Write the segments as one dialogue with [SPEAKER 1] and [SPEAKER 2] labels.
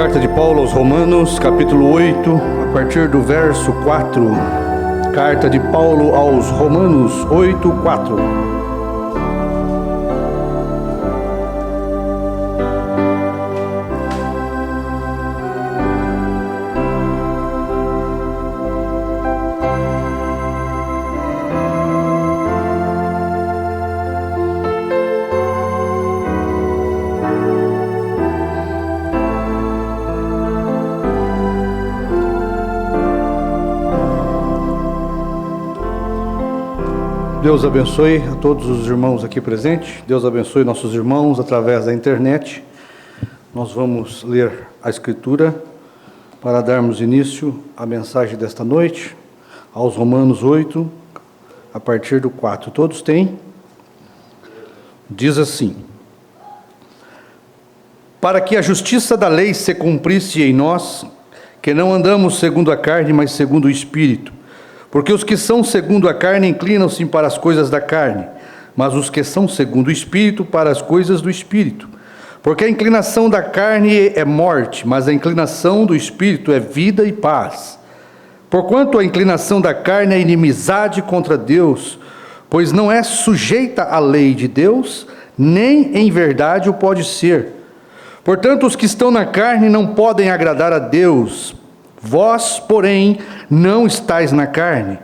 [SPEAKER 1] Carta de Paulo aos Romanos, capítulo 8, a partir do verso 4. Carta de Paulo aos Romanos 8, 4. Deus abençoe a todos os irmãos aqui presentes. Deus abençoe nossos irmãos através da internet. Nós vamos ler a Escritura para darmos início à mensagem desta noite, aos Romanos 8, a partir do 4. Todos têm? Diz assim: para que a justiça da lei se cumprisse em nós, que não andamos segundo a carne, mas segundo o Espírito. Porque os que são segundo a carne inclinam-se para as coisas da carne, mas os que são segundo o Espírito para as coisas do Espírito. Porque a inclinação da carne é morte, mas a inclinação do Espírito é vida e paz. Porquanto a inclinação da carne é inimizade contra Deus, pois não é sujeita à lei de Deus, nem em verdade o pode ser. Portanto, os que estão na carne não podem agradar a Deus. Vós, porém, não estáis na carne,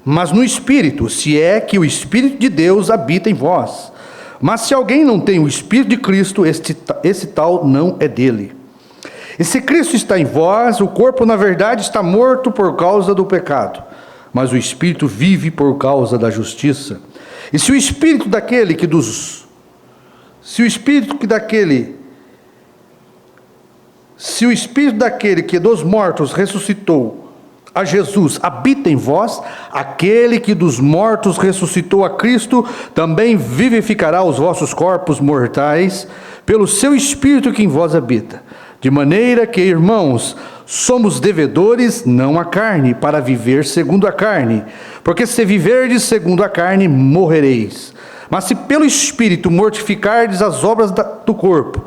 [SPEAKER 1] mas no Espírito, se é que o Espírito de Deus habita em vós. Mas se alguém não tem o Espírito de Cristo, esse tal não é dele. E se Cristo está em vós, o corpo, na verdade, está morto por causa do pecado, mas o Espírito vive por causa da justiça. E se o Espírito daquele que dos mortos ressuscitou a Jesus habita em vós, aquele que dos mortos ressuscitou a Cristo, também vivificará os vossos corpos mortais, pelo seu Espírito que em vós habita. De maneira que, irmãos, somos devedores, não à carne, para viver segundo a carne. Porque se viverdes segundo a carne, morrereis. Mas se pelo Espírito mortificardes as obras do corpo,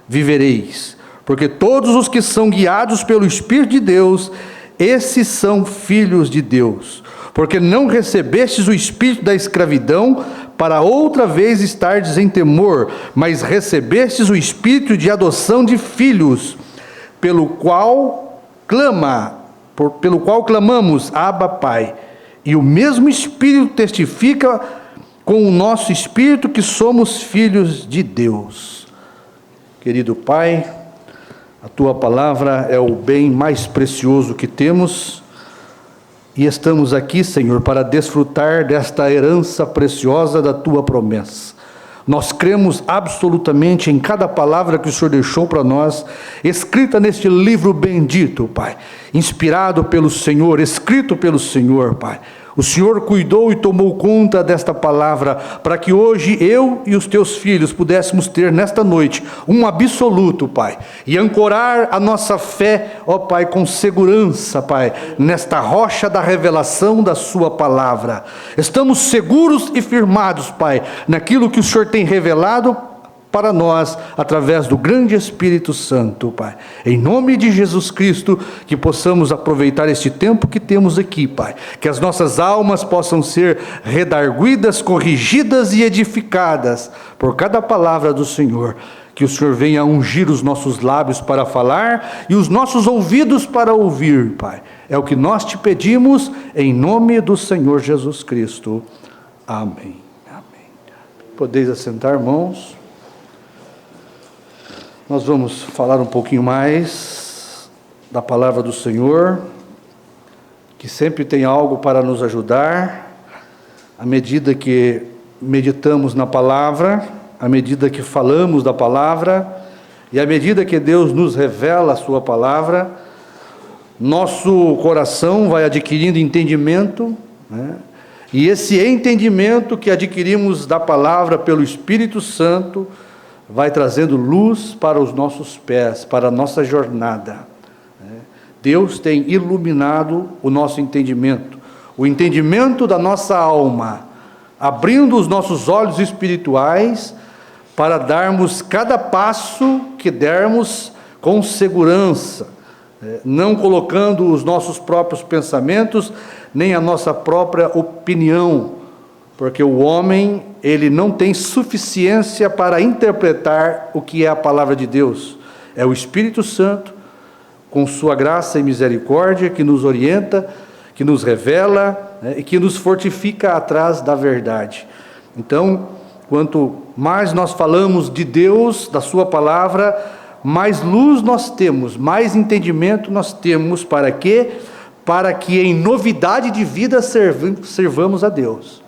[SPEAKER 1] vivereis. Porque todos os que são guiados pelo Espírito de Deus, esses são filhos de Deus. Porque não recebestes o espírito da escravidão, para outra vez estardes em temor, mas recebestes o espírito de adoção de filhos, pelo qual clamamos, Abba, Pai. E o mesmo Espírito testifica com o nosso espírito que somos filhos de Deus. Querido Pai, a Tua palavra é o bem mais precioso que temos, e estamos aqui, Senhor, para desfrutar desta herança preciosa da Tua promessa. Nós cremos absolutamente em cada palavra que o Senhor deixou para nós, escrita neste livro bendito, Pai, inspirado pelo Senhor, escrito pelo Senhor, Pai. O Senhor cuidou e tomou conta desta palavra, para que hoje eu e os teus filhos pudéssemos ter nesta noite um absoluto, Pai, e ancorar a nossa fé, ó Pai, com segurança, Pai, nesta rocha da revelação da sua palavra. Estamos seguros e firmados, Pai, naquilo que o Senhor tem revelado para nós, através do grande Espírito Santo, Pai. Em nome de Jesus Cristo, que possamos aproveitar este tempo que temos aqui, Pai. Que as nossas almas possam ser redarguidas, corrigidas e edificadas por cada palavra do Senhor. Que o Senhor venha ungir os nossos lábios para falar e os nossos ouvidos para ouvir, Pai. É o que nós te pedimos, em nome do Senhor Jesus Cristo. Amém. Amém. Podeis assentar, irmãos. Nós vamos falar um pouquinho mais da palavra do Senhor, que sempre tem algo para nos ajudar, à medida que meditamos na palavra, à medida que falamos da palavra, e à medida que Deus nos revela a sua palavra, nosso coração vai adquirindo entendimento, né? E esse entendimento que adquirimos da palavra pelo Espírito Santo, vai trazendo luz para os nossos pés, para a nossa jornada. Deus tem iluminado o nosso entendimento, o entendimento da nossa alma, abrindo os nossos olhos espirituais para darmos cada passo que dermos com segurança, não colocando os nossos próprios pensamentos, nem a nossa própria opinião, porque o homem, ele não tem suficiência para interpretar o que é a palavra de Deus. É o Espírito Santo, com sua graça e misericórdia, que nos orienta, que nos revela, e que nos fortifica atrás da verdade. Então, quanto mais nós falamos de Deus, da sua palavra, mais luz nós temos, mais entendimento nós temos. Para quê? Para que em novidade de vida servamos a Deus.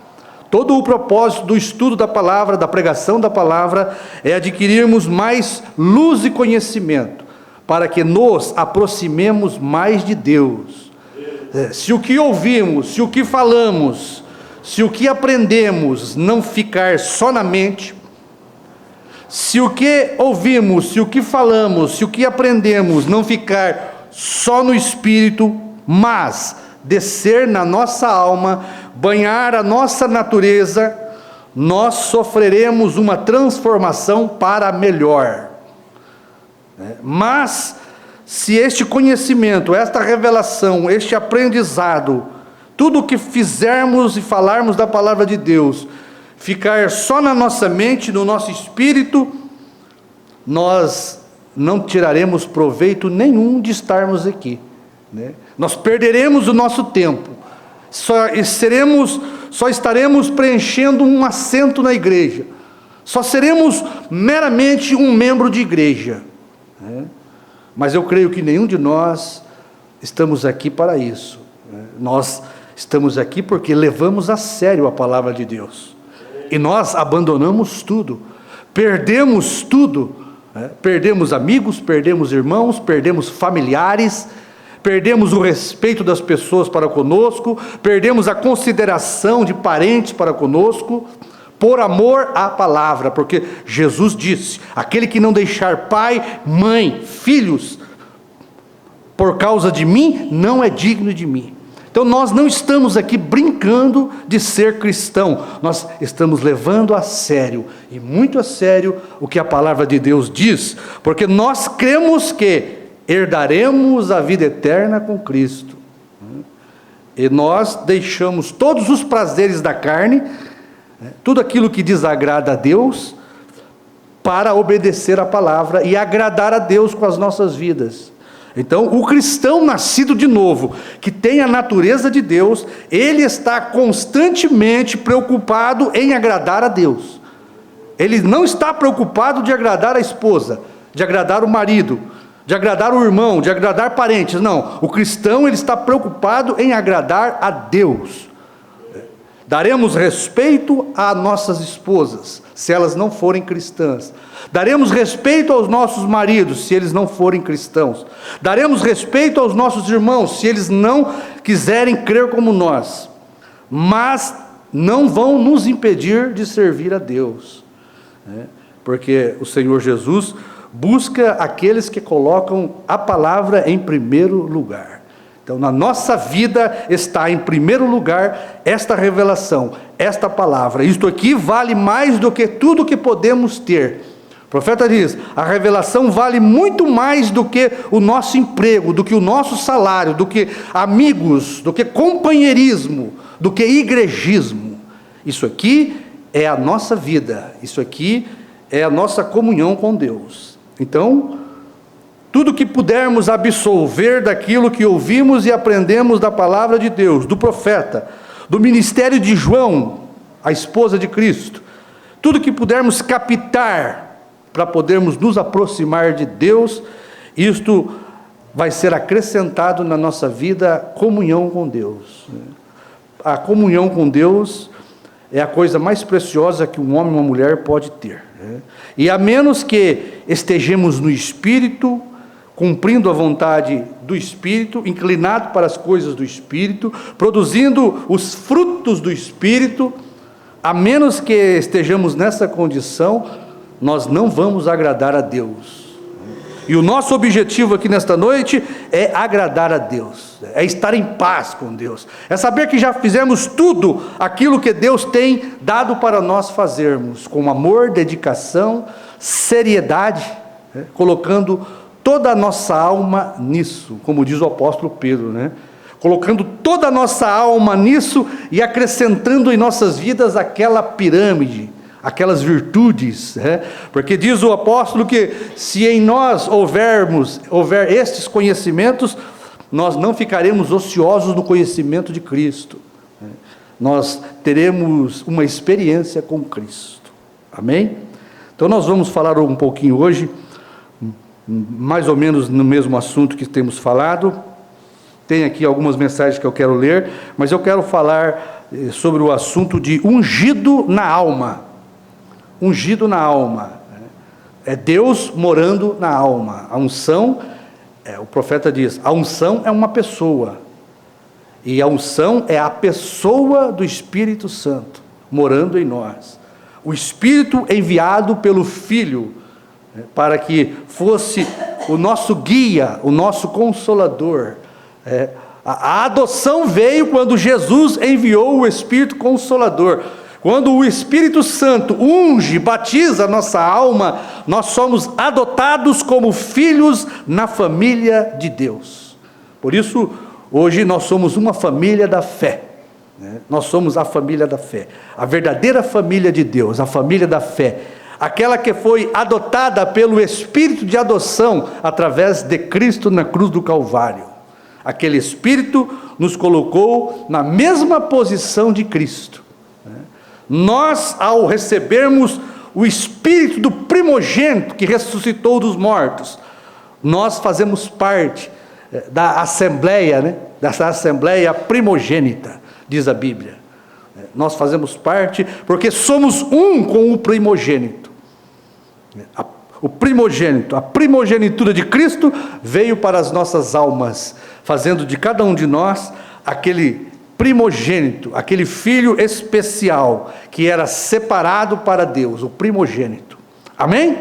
[SPEAKER 1] Todo o propósito do estudo da palavra, da pregação da palavra, é adquirirmos mais luz e conhecimento, para que nos aproximemos mais de Deus. Se o que ouvimos, se o que falamos, se o que aprendemos não ficar só na mente, se o que ouvimos, se o que falamos, se o que aprendemos não ficar só no espírito, mas descer na nossa alma, banhar a nossa natureza, nós sofreremos uma transformação para melhor. Mas, se este conhecimento, esta revelação, este aprendizado, tudo o que fizermos e falarmos da palavra de Deus, ficar só na nossa mente, no nosso espírito, nós não tiraremos proveito nenhum de estarmos aqui, Nós perderemos o nosso tempo, só estaremos preenchendo um assento na igreja, só seremos meramente um membro de igreja, Mas eu creio que nenhum de nós estamos aqui para isso, Nós estamos aqui porque levamos a sério a palavra de Deus, e nós abandonamos tudo, perdemos tudo, perdemos amigos, perdemos irmãos, perdemos familiares, perdemos o respeito das pessoas para conosco, perdemos a consideração de parentes para conosco, por amor à palavra, porque Jesus disse: aquele que não deixar pai, mãe, filhos, por causa de mim, não é digno de mim. Então nós não estamos aqui brincando de ser cristão, nós estamos levando a sério, e muito a sério, o que a palavra de Deus diz, porque nós cremos que herdaremos a vida eterna com Cristo, e nós deixamos todos os prazeres da carne, tudo aquilo que desagrada a Deus, para obedecer a palavra e agradar a Deus com as nossas vidas. Então, o cristão nascido de novo, que tem a natureza de Deus, ele está constantemente preocupado em agradar a Deus. Ele não está preocupado de agradar a esposa, de agradar o marido, de agradar o irmão, de agradar parentes. Não, o cristão, ele está preocupado em agradar a Deus. Daremos respeito às nossas esposas, se elas não forem cristãs. Daremos respeito aos nossos maridos, se eles não forem cristãos. Daremos respeito aos nossos irmãos, se eles não quiserem crer como nós. Mas não vão nos impedir de servir a Deus, porque o Senhor Jesus busca aqueles que colocam a palavra em primeiro lugar. Então, na nossa vida está em primeiro lugar esta revelação, esta palavra. Isto aqui vale mais do que tudo que podemos ter. O profeta diz: a revelação vale muito mais do que o nosso emprego, do que o nosso salário, do que amigos, do que companheirismo, do que igrejismo. Isso aqui é a nossa vida, isso aqui é a nossa comunhão com Deus. Então, tudo que pudermos absolver daquilo que ouvimos e aprendemos da palavra de Deus, do profeta, do ministério de João, a esposa de Cristo, tudo que pudermos captar para podermos nos aproximar de Deus, isto vai ser acrescentado na nossa vida, comunhão com Deus. A comunhão com Deus é a coisa mais preciosa que um homem e uma mulher pode ter. E a menos que estejamos no Espírito, cumprindo a vontade do Espírito, inclinado para as coisas do Espírito, produzindo os frutos do Espírito, a menos que estejamos nessa condição, nós não vamos agradar a Deus. E o nosso objetivo aqui nesta noite é agradar a Deus, é estar em paz com Deus, é saber que já fizemos tudo aquilo que Deus tem dado para nós fazermos, com amor, dedicação, seriedade, colocando toda a nossa alma nisso, como diz o apóstolo Pedro, né? Colocando toda a nossa alma nisso e acrescentando em nossas vidas aquela pirâmide, aquelas virtudes, né? Porque diz o apóstolo que se em nós houver estes conhecimentos, nós não ficaremos ociosos no conhecimento de Cristo, né? Nós teremos uma experiência com Cristo, amém? Então nós vamos falar um pouquinho hoje, mais ou menos no mesmo assunto que temos falado. Tem aqui algumas mensagens que eu quero ler, mas eu quero falar sobre o assunto de ungido na alma. Ungido na alma. É Deus morando na alma. A unção, o profeta diz, a unção é uma pessoa. E a unção é a pessoa do Espírito Santo, morando em nós. O Espírito enviado pelo Filho, para que fosse o nosso guia, o nosso consolador. A adoção veio quando Jesus enviou o Espírito Consolador. Quando o Espírito Santo unge, batiza a nossa alma, nós somos adotados como filhos na família de Deus. Por isso, hoje nós somos uma família da fé, né? Nós somos a família da fé, a verdadeira família de Deus, a família da fé, aquela que foi adotada pelo Espírito de adoção através de Cristo na cruz do Calvário. Aquele Espírito nos colocou na mesma posição de Cristo. Nós, ao recebermos o Espírito do primogênito que ressuscitou dos mortos, nós fazemos parte da assembleia, né? Dessa assembleia primogênita, diz a Bíblia. Nós fazemos parte porque somos um com o primogênito. O primogênito, a primogenitura de Cristo veio para as nossas almas, fazendo de cada um de nós aquele primogênito, aquele filho especial, que era separado para Deus, o primogênito. Amém?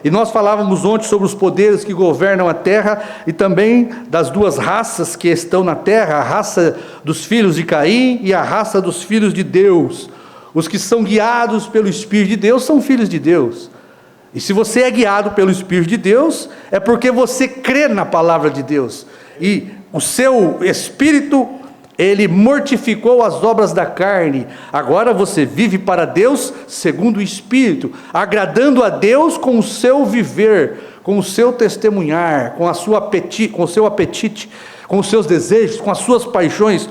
[SPEAKER 1] E nós falávamos ontem sobre os poderes que governam a terra, e também das duas raças que estão na terra, a raça dos filhos de Caim e a raça dos filhos de Deus. Os que são guiados pelo Espírito de Deus são filhos de Deus. E se você é guiado pelo Espírito de Deus, é porque você crê na palavra de Deus. E o seu espírito, ele mortificou as obras da carne. Agora você vive para Deus segundo o Espírito, agradando a Deus com o seu viver, com o seu testemunhar, com o seu apetite, com os seus desejos, com as suas paixões.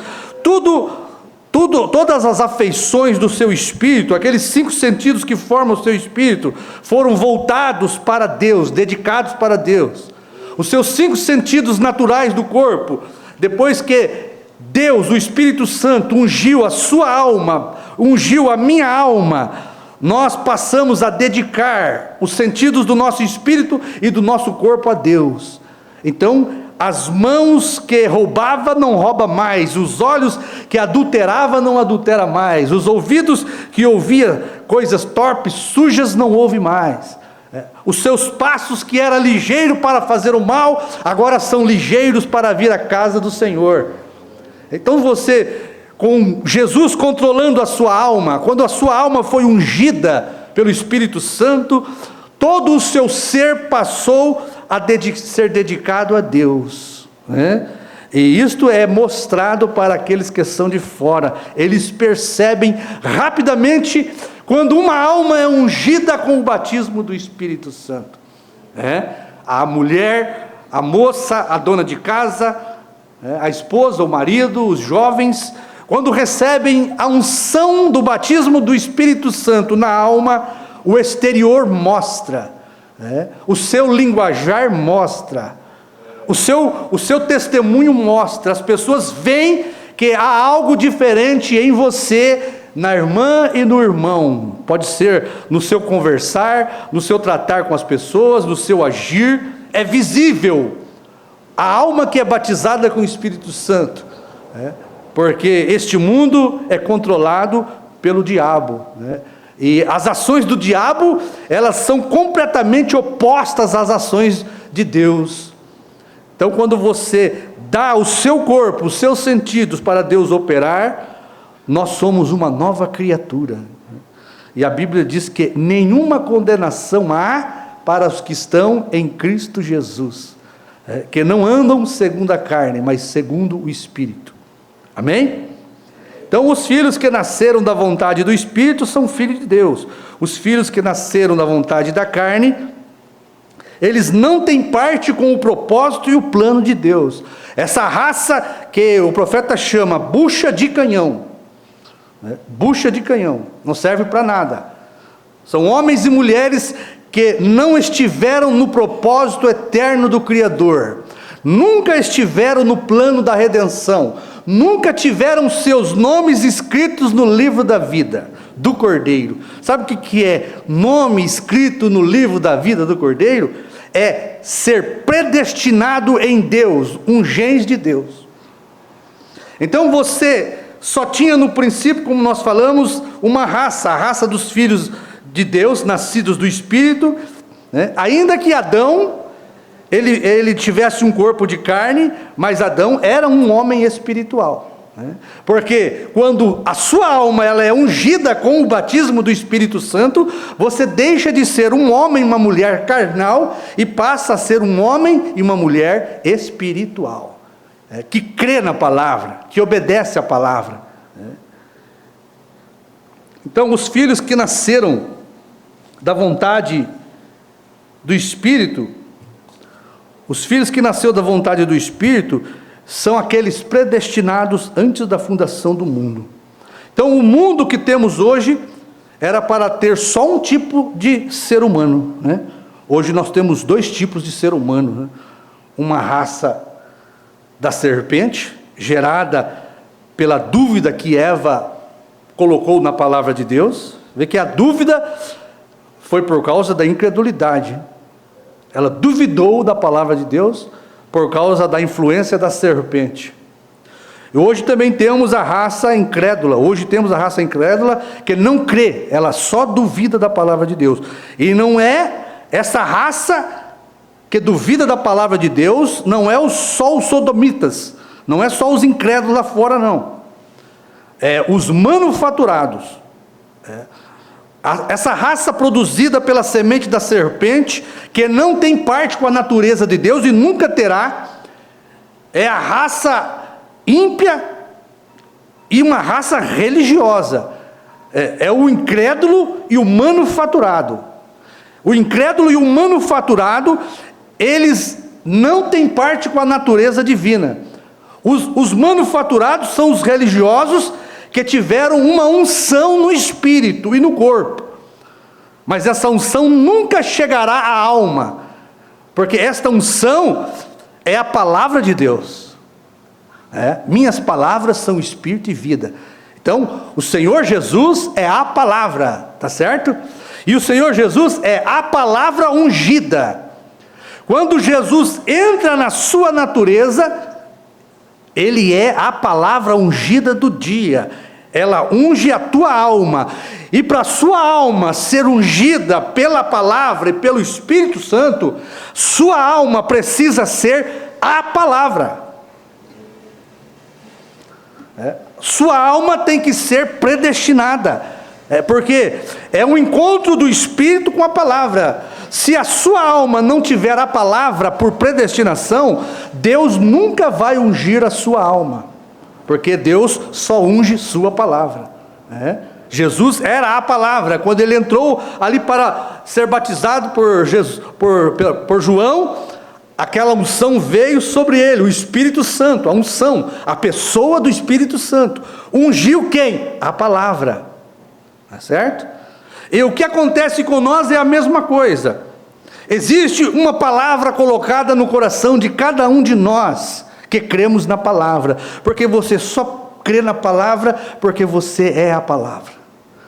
[SPEAKER 1] Todas as afeições do seu espírito, aqueles 5 sentidos que formam o seu espírito, foram voltados para Deus, dedicados para Deus. Os seus 5 sentidos naturais do corpo, depois que Deus, o Espírito Santo, ungiu a sua alma, ungiu a minha alma, nós passamos a dedicar os sentidos do nosso espírito e do nosso corpo a Deus. Então, as mãos que roubava não rouba mais, os olhos que adulterava não adultera mais, os ouvidos que ouvia coisas torpes, sujas, não ouve mais. Os seus passos que era ligeiro para fazer o mal, agora são ligeiros para vir à casa do Senhor. Então você, com Jesus controlando a sua alma, quando a sua alma foi ungida pelo Espírito Santo, todo o seu ser passou a ser dedicado a Deus, né? E isto é mostrado para aqueles que são de fora. Eles percebem rapidamente quando uma alma é ungida com o batismo do Espírito Santo, né? A mulher, a moça, a dona de casa, a esposa, o marido, os jovens, quando recebem a unção do batismo do Espírito Santo na alma, o exterior mostra, o seu linguajar mostra, o seu testemunho mostra, as pessoas veem que há algo diferente em você, na irmã e no irmão. Pode ser no seu conversar, no seu tratar com as pessoas, no seu agir, é visível. A alma que é batizada com o Espírito Santo, porque este mundo é controlado pelo diabo, né? E as ações do diabo, elas são completamente opostas às ações de Deus. Então, quando você dá o seu corpo, os seus sentidos para Deus operar, nós somos uma nova criatura. E a Bíblia diz que nenhuma condenação há para os que estão em Cristo Jesus, que não andam segundo a carne, mas segundo o Espírito. Amém? Então, os filhos que nasceram da vontade do Espírito são filhos de Deus. Os filhos que nasceram da vontade da carne, eles não têm parte com o propósito e o plano de Deus. Essa raça que o profeta chama bucha de canhão, bucha de canhão, não serve para nada. São homens e mulheres que não estiveram no propósito eterno do Criador, nunca estiveram no plano da redenção, nunca tiveram seus nomes escritos no livro da vida do Cordeiro. Sabe o que é nome escrito no livro da vida do Cordeiro? É ser predestinado em Deus, um gens de Deus. Então você só tinha no princípio, como nós falamos, uma raça, a raça dos filhos de Deus, nascidos do Espírito, né? Ainda que Adão, ele tivesse um corpo de carne, mas Adão era um homem espiritual, né? Porque quando a sua alma ela é ungida com o batismo do Espírito Santo, você deixa de ser um homem e uma mulher carnal e passa a ser um homem e uma mulher espiritual, que crê na palavra, que obedece à palavra, né? Então os filhos que nasceram da vontade do Espírito, os filhos que nasceram da vontade do Espírito, são aqueles predestinados antes da fundação do mundo. Então o mundo que temos hoje, era para ter só um tipo de ser humano, né? Hoje nós temos dois tipos de ser humano, né? Uma raça da serpente, gerada pela dúvida que Eva colocou na palavra de Deus. Vê que a dúvida foi por causa da incredulidade. Ela duvidou da palavra de Deus por causa da influência da serpente. E hoje também temos a raça incrédula. Hoje temos a raça incrédula que não crê, ela só duvida da palavra de Deus. E não é essa raça que duvida da palavra de Deus, não é só os sodomitas, não é só os incrédulos lá fora, não. É os manufaturados. Essa raça produzida pela semente da serpente, que não tem parte com a natureza de Deus e nunca terá, é a raça ímpia e uma raça religiosa. É o incrédulo e o manufaturado. O incrédulo e o manufaturado, eles não têm parte com a natureza divina. Os manufaturados são os religiosos que tiveram uma unção no espírito e no corpo, mas essa unção nunca chegará à alma, porque esta unção é a palavra de Deus. Minhas palavras são espírito e vida. Então o Senhor Jesus é a palavra, tá certo? E o Senhor Jesus é a palavra ungida. Quando Jesus entra na sua natureza, ele é a palavra ungida do dia. Ela unge a tua alma. E para a sua alma ser ungida pela palavra e pelo Espírito Santo, sua alma precisa ser a palavra. Sua alma tem que ser predestinada. Porque é um encontro do Espírito com a palavra. Se a sua alma não tiver a palavra por predestinação, Deus nunca vai ungir a sua alma. Porque Deus só unge sua palavra. Jesus era a palavra. Quando ele entrou ali para ser batizado por João, aquela unção veio sobre ele, o Espírito Santo, a unção, a pessoa do Espírito Santo. Ungiu quem? A palavra. Tá certo? E o que acontece com nós é a mesma coisa. Existe uma palavra colocada no coração de cada um de nós, que cremos na palavra, porque você só crê na palavra porque você é a palavra.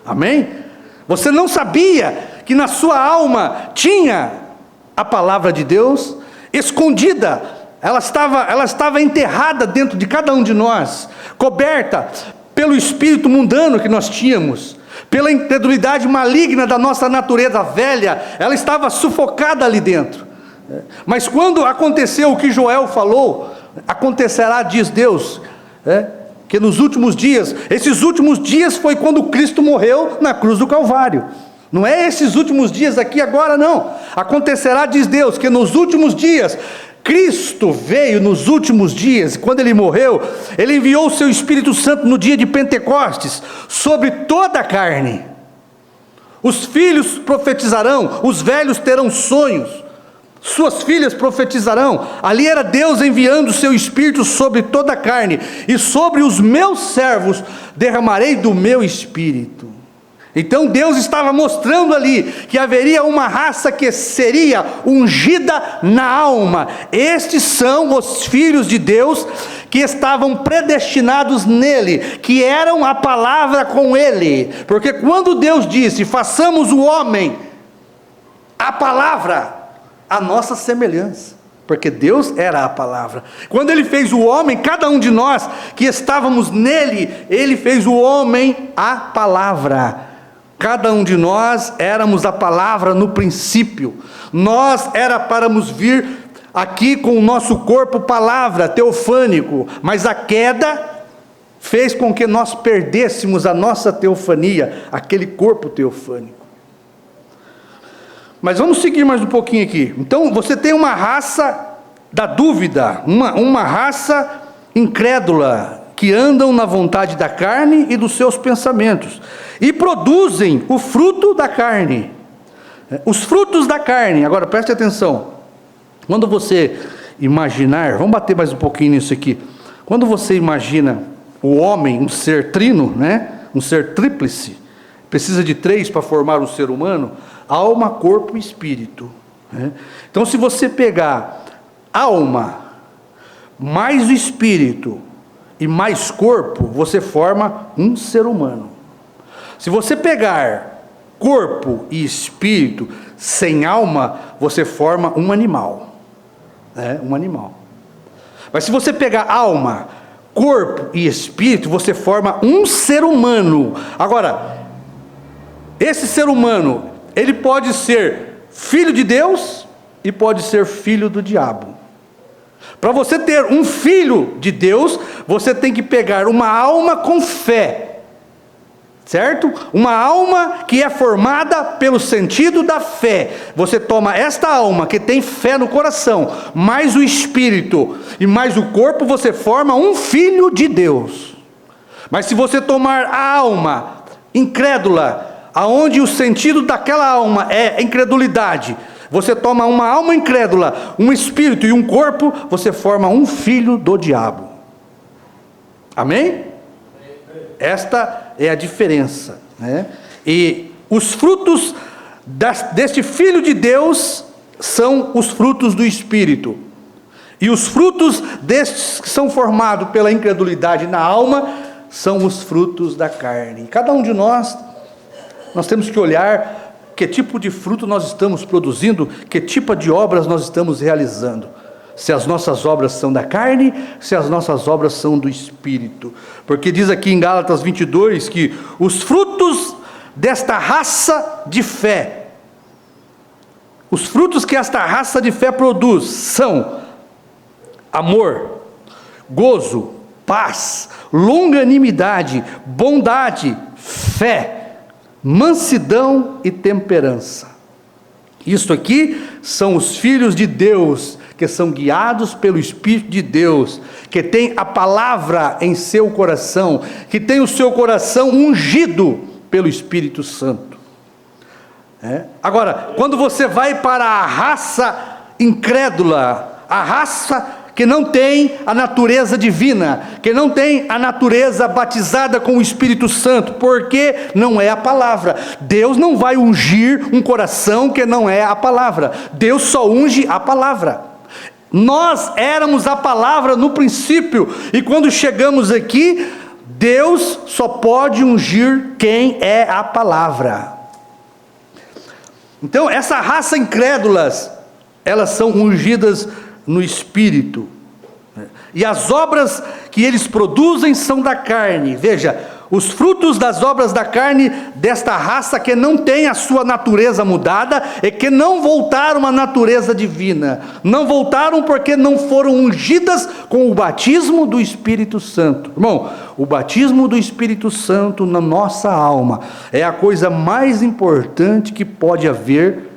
[SPEAKER 1] Amém? Você não sabia que na sua alma tinha a palavra de Deus escondida, ela estava enterrada dentro de cada um de nós, coberta pelo espírito mundano que nós tínhamos, pela incredulidade maligna da nossa natureza velha. Ela estava sufocada ali dentro. Mas quando aconteceu o que Joel falou, acontecerá, diz Deus, que nos últimos dias, esses últimos dias foi quando Cristo morreu na cruz do Calvário. Não é esses últimos dias aqui agora, não. Acontecerá, diz Deus, que nos últimos dias, Cristo veio nos últimos dias, quando Ele morreu, Ele enviou o seu Espírito Santo no dia de Pentecostes, sobre toda a carne. Os filhos profetizarão, os velhos terão sonhos, suas filhas profetizarão. Ali era Deus enviando o seu Espírito sobre toda a carne, e sobre os meus servos derramarei do meu Espírito. Então Deus estava mostrando ali que haveria uma raça que seria ungida na alma. Estes são os filhos de Deus que estavam predestinados nele, que eram a palavra com ele. Porque quando Deus disse, façamos o homem, a palavra, a nossa semelhança, porque Deus era a palavra. Quando Ele fez o homem, cada um de nós que estávamos nele, Ele fez o homem a palavra. Cada um de nós éramos a palavra no princípio. Nós era para nos vir aqui com o nosso corpo palavra, teofânico, mas a queda fez com que nós perdêssemos a nossa teofania, aquele corpo teofânico. Mas vamos seguir mais um pouquinho aqui. Então você tem uma raça da dúvida, uma raça incrédula, que andam na vontade da carne e dos seus pensamentos, e produzem o fruto da carne. Os frutos da carne, agora preste atenção, quando você imaginar, vamos bater mais um pouquinho nisso aqui, quando você imagina o homem, um ser trino, um ser tríplice, precisa de 3 para formar um ser humano, alma, corpo e espírito. Então se você pegar alma, mais o espírito, e mais corpo, você forma um ser humano. Se você pegar corpo e espírito sem alma, você forma um animal. Um animal. Mas se você pegar alma, corpo e espírito, você forma um ser humano. Agora, esse ser humano, ele pode ser filho de Deus e pode ser filho do diabo. Para você ter um filho de Deus, você tem que pegar uma alma com fé, certo? Uma alma que é formada pelo sentido da fé. Você toma esta alma que tem fé no coração, mais o espírito e mais o corpo, você forma um filho de Deus. Mas se você tomar a alma incrédula, aonde o sentido daquela alma é incredulidade, você toma uma alma incrédula, um espírito e um corpo, você forma um filho do diabo. Amém? Esta é a diferença. E os frutos deste filho de Deus são os frutos do espírito. E os frutos destes que são formados pela incredulidade na alma, são os frutos da carne. E cada um de nós temos que olhar que tipo de fruto nós estamos produzindo, que tipo de obras nós estamos realizando. Se as nossas obras são da carne, se as nossas obras são do Espírito. Porque diz aqui em Gálatas 22 que os frutos desta raça de fé, os frutos que esta raça de fé produz são amor, gozo, paz, longanimidade, bondade, fé, mansidão e temperança. Isto aqui são os filhos de Deus, que são guiados pelo Espírito de Deus, que tem a palavra em seu coração, que tem o seu coração ungido pelo Espírito Santo. Agora, quando você vai para a raça incrédula, a raça que não tem a natureza divina, que não tem a natureza batizada com o Espírito Santo, porque não é a palavra. Deus não vai ungir um coração que não é a palavra. Deus só unge a palavra. Nós éramos a palavra no princípio, e quando chegamos aqui, Deus só pode ungir quem é a palavra. Então essa raça incrédulas, elas são ungidas no Espírito, e as obras que eles produzem são da carne. Veja, os frutos das obras da carne desta raça que não tem a sua natureza mudada, e que não voltaram à natureza divina, não voltaram porque não foram ungidas com o batismo do Espírito Santo. Irmão, o batismo do Espírito Santo na nossa alma é a coisa mais importante que pode haver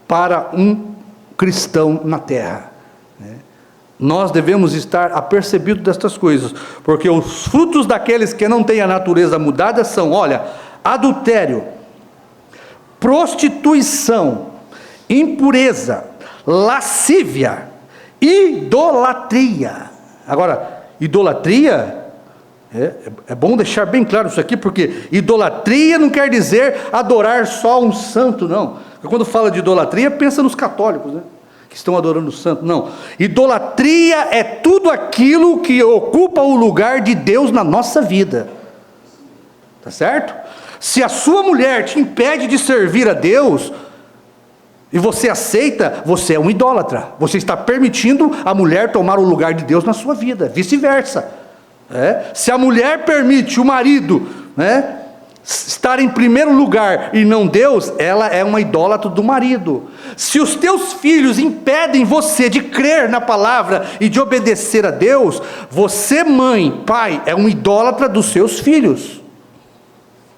[SPEAKER 1] para um cristão na terra, né? Nós devemos estar apercebidos destas coisas, porque os frutos daqueles que não têm a natureza mudada são, olha, adultério, prostituição, impureza, lascívia, idolatria. Agora, idolatria, é bom deixar bem claro isso aqui, porque idolatria não quer dizer adorar só um santo, não. Porque quando fala de idolatria, pensa nos católicos, né, que estão adorando o santo. Não, idolatria é tudo aquilo que ocupa o lugar de Deus na nossa vida, tá certo? Se a sua mulher te impede de servir a Deus, e você aceita, você é um idólatra. Você está permitindo a mulher tomar o lugar de Deus na sua vida, vice-versa. Se a mulher permite o marido, né, estar em primeiro lugar e não Deus, ela é uma idólatra do marido. Se os teus filhos impedem você de crer na palavra e de obedecer a Deus, você, mãe, pai, é um idólatra dos seus filhos.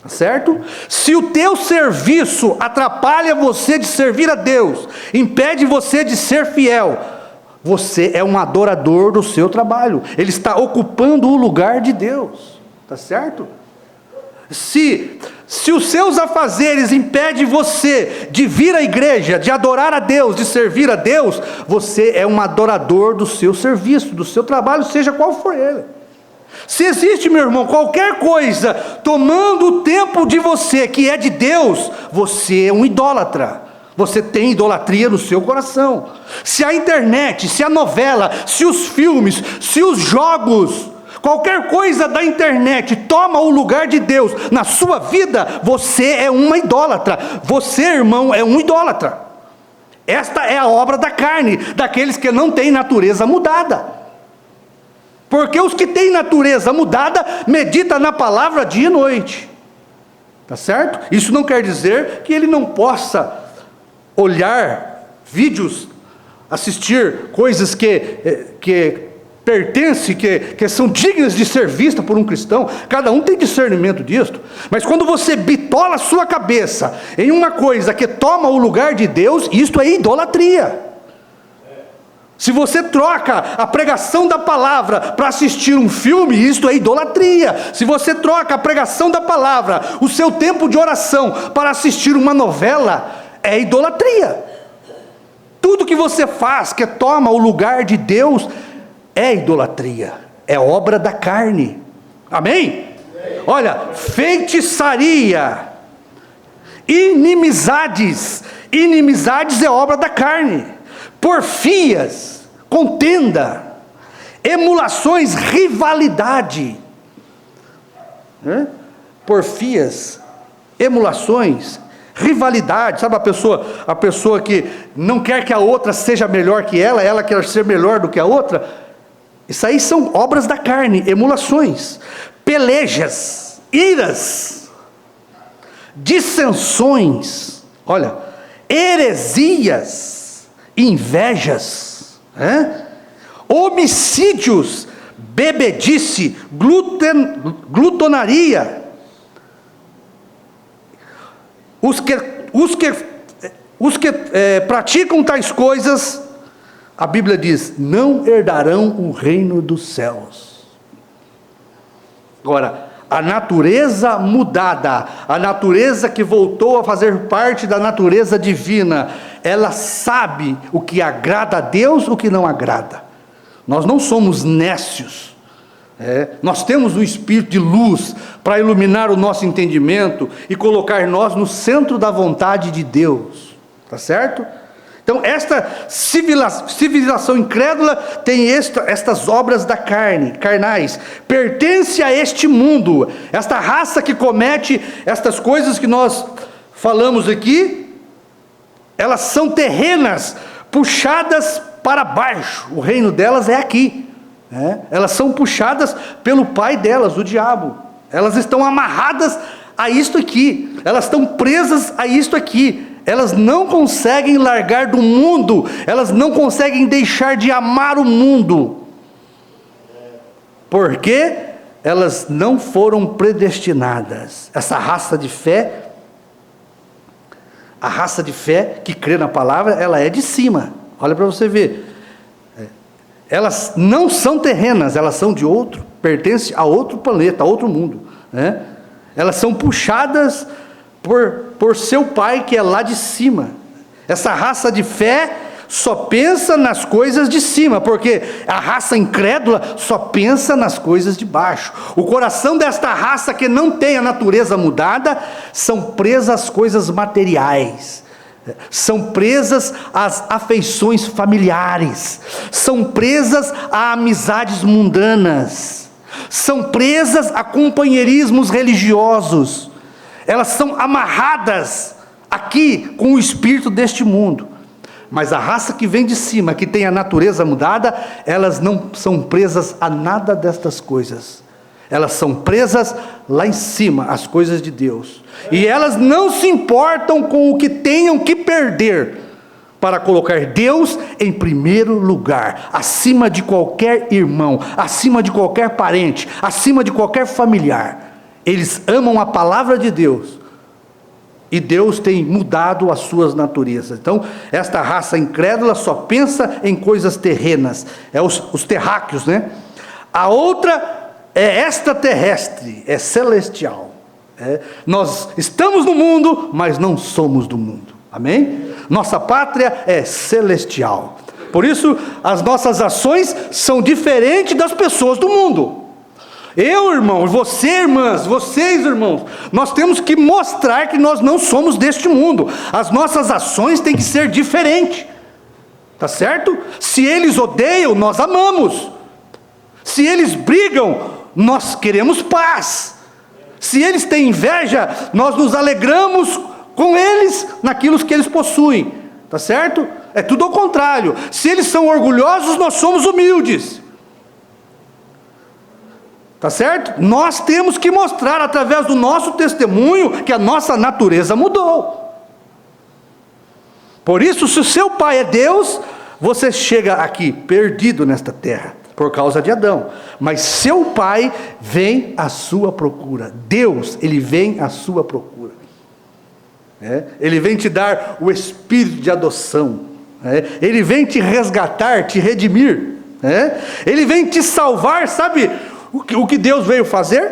[SPEAKER 1] Certo? Se o teu serviço atrapalha você de servir a Deus, impede você de ser fiel, você é um adorador do seu trabalho. Ele está ocupando o lugar de Deus. Tá certo? Se os seus afazeres impedem você de vir à igreja, de adorar a Deus, de servir a Deus, você é um adorador do seu serviço, do seu trabalho, seja qual for ele. Se existe, meu irmão, qualquer coisa tomando o tempo de você que é de Deus, você é um idólatra. Você tem idolatria no seu coração. Se a internet, se a novela, se os filmes, se os jogos, qualquer coisa da internet toma o lugar de Deus na sua vida, você é uma idólatra. Você, irmão, é um idólatra. Esta é a obra da carne, daqueles que não têm natureza mudada. Porque os que têm natureza mudada, medita na palavra dia e noite. Tá certo? Isso não quer dizer que ele não possa olhar vídeos, assistir coisas que pertencem, que são dignas de ser vistas por um cristão. Cada um tem discernimento disto. Mas quando você bitola a sua cabeça em uma coisa que toma o lugar de Deus, isto é idolatria. Se você troca a pregação da palavra para assistir um filme, isto é idolatria. Se você troca a pregação da palavra, o seu tempo de oração, para assistir uma novela, é idolatria. Tudo que você faz que toma o lugar de Deus é idolatria, é obra da carne. Amém? Olha, feitiçaria, inimizades é obra da carne. Porfias, contenda, emulações, rivalidade. Porfias, emulações, rivalidade. Sabe a pessoa que não quer que a outra seja melhor que ela quer ser melhor do que a outra? Isso aí são obras da carne, emulações, pelejas, iras, dissensões, olha, heresias, invejas, homicídios, bebedice, glutonaria. Os que praticam tais coisas, a Bíblia diz, não herdarão o reino dos céus. Agora, a natureza mudada, a natureza que voltou a fazer parte da natureza divina, ela sabe o que agrada a Deus, o que não agrada. Nós não somos nécios. Nós temos um espírito de luz para iluminar o nosso entendimento e colocar nós no centro da vontade de Deus. Tá certo? Então, esta civilização incrédula tem estas obras da carne, carnais, pertence a este mundo, esta raça que comete estas coisas que nós falamos aqui, elas são terrenas, puxadas para baixo, o reino delas é aqui, elas são puxadas pelo pai delas, o diabo, elas estão amarradas a isto aqui, elas estão presas a isto aqui. Elas não conseguem largar do mundo, elas não conseguem deixar de amar o mundo, porque elas não foram predestinadas. Essa raça de fé A raça de fé que crê na palavra, ela é de cima. Olha para você ver. Elas não são terrenas, elas são de outro, pertencem a outro planeta, a outro mundo, né? Elas são puxadas por seu pai que é lá de cima. Essa raça de fé só pensa nas coisas de cima, porque a raça incrédula só pensa nas coisas de baixo. O coração desta raça que não tem a natureza mudada, são presas às coisas materiais, são presas às afeições familiares, são presas a amizades mundanas, são presas a companheirismos religiosos. Elas são amarradas aqui com o espírito deste mundo. Mas a raça que vem de cima, que tem a natureza mudada, elas não são presas a nada destas coisas. Elas são presas lá em cima, às coisas de Deus. E elas não se importam com o que tenham que perder, para colocar Deus em primeiro lugar, acima de qualquer irmão, acima de qualquer parente, acima de qualquer familiar. Eles amam a palavra de Deus. E Deus tem mudado as suas naturezas. Então, esta raça incrédula só pensa em coisas terrenas. É os terráqueos, né? A outra é extraterrestre, é celestial. Nós estamos no mundo, mas não somos do mundo. Amém? Nossa pátria é celestial. Por isso, as nossas ações são diferentes das pessoas do mundo. Eu, irmão, você, irmãs, vocês, irmãos, nós temos que mostrar que nós não somos deste mundo. As nossas ações têm que ser diferentes. Tá certo? Se eles odeiam, nós amamos. Se eles brigam, nós queremos paz. Se eles têm inveja, nós nos alegramos com eles naquilo que eles possuem. Tá certo? É tudo ao contrário. Se eles são orgulhosos, nós somos humildes. Tá certo? Nós temos que mostrar através do nosso testemunho que a nossa natureza mudou. Por isso, se o seu pai é Deus, você chega aqui perdido nesta terra, por causa de Adão. Mas seu pai vem à sua procura. Deus, ele vem à sua procura. Ele vem te dar o espírito de adoção. Ele vem te resgatar, te redimir. Ele vem te salvar, sabe? O que Deus veio fazer?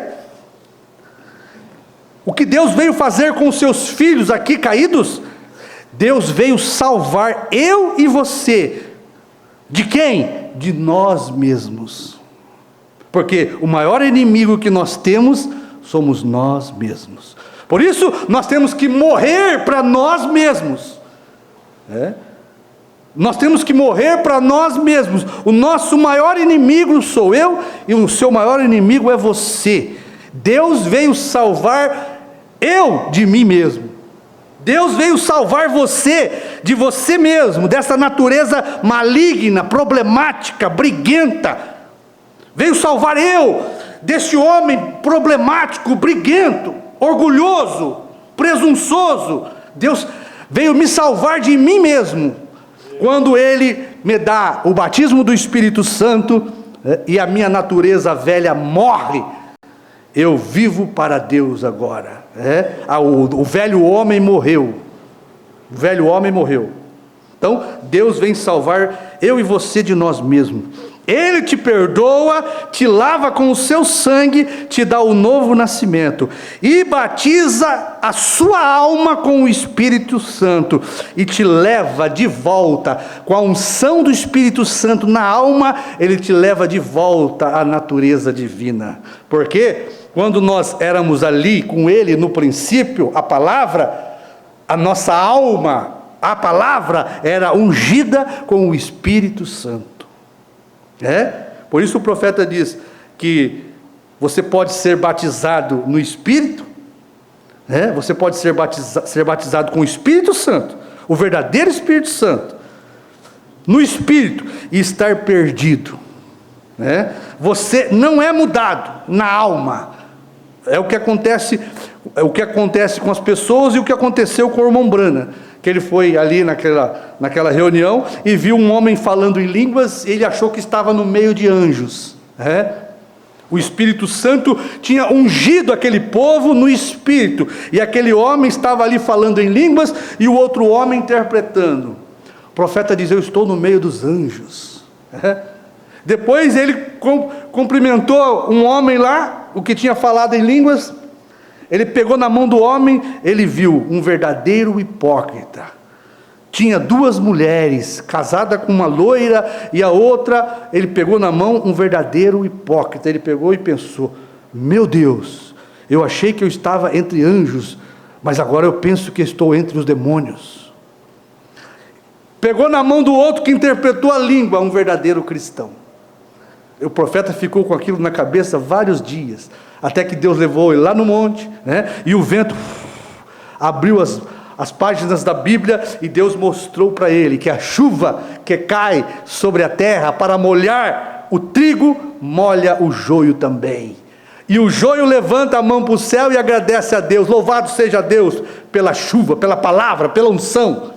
[SPEAKER 1] O que Deus veio fazer com os seus filhos aqui caídos? Deus veio salvar eu e você. De quem? De nós mesmos. Porque o maior inimigo que nós temos somos nós mesmos. Por isso nós temos que morrer para nós mesmos. Nós temos que morrer para nós mesmos. O nosso maior inimigo sou eu, e o seu maior inimigo é você. Deus veio salvar eu de mim mesmo. Deus veio salvar você de você mesmo, dessa natureza maligna, problemática, briguenta. Veio salvar eu deste homem problemático, briguento, orgulhoso, presunçoso. Deus veio me salvar de mim mesmo. Quando Ele me dá o batismo do Espírito Santo, e a minha natureza velha morre, eu vivo para Deus agora. O velho homem morreu. O velho homem morreu. Então, Deus vem salvar eu e você de nós mesmos. Ele te perdoa, te lava com o seu sangue, te dá o novo nascimento e batiza a sua alma com o Espírito Santo e te leva de volta com a unção do Espírito Santo na alma. Ele te leva de volta à natureza divina, porque quando nós éramos ali com Ele no princípio, a palavra, a nossa alma, a palavra era ungida com o Espírito Santo. Por isso o profeta diz que você pode ser batizado no Espírito, você pode ser batizado com o Espírito Santo, o verdadeiro Espírito Santo, no Espírito, e estar perdido. Você não é mudado na alma. É o que acontece com as pessoas e o que aconteceu com o irmão Brana, que ele foi ali naquela reunião e viu um homem falando em línguas, e ele achou que estava no meio de anjos. O Espírito Santo tinha ungido aquele povo no Espírito, e aquele homem estava ali falando em línguas, e o outro homem interpretando. O profeta diz: eu estou no meio dos anjos. Depois ele cumprimentou um homem lá, o que tinha falado em línguas. Ele pegou na mão do homem, ele viu um verdadeiro hipócrita. Tinha duas mulheres, casada com uma loira e a outra, ele pegou na mão um verdadeiro hipócrita. Ele pegou e pensou: meu Deus, eu achei que eu estava entre anjos, mas agora eu penso que estou entre os demônios. Pegou na mão do outro que interpretou a língua, um verdadeiro cristão. O profeta ficou com aquilo na cabeça vários dias, até que Deus levou ele lá no monte, e o vento abriu as páginas da Bíblia, e Deus mostrou para ele que a chuva que cai sobre a terra para molhar o trigo, molha o joio também. E o joio levanta a mão para o céu e agradece a Deus. Louvado seja Deus pela chuva, pela palavra, pela unção.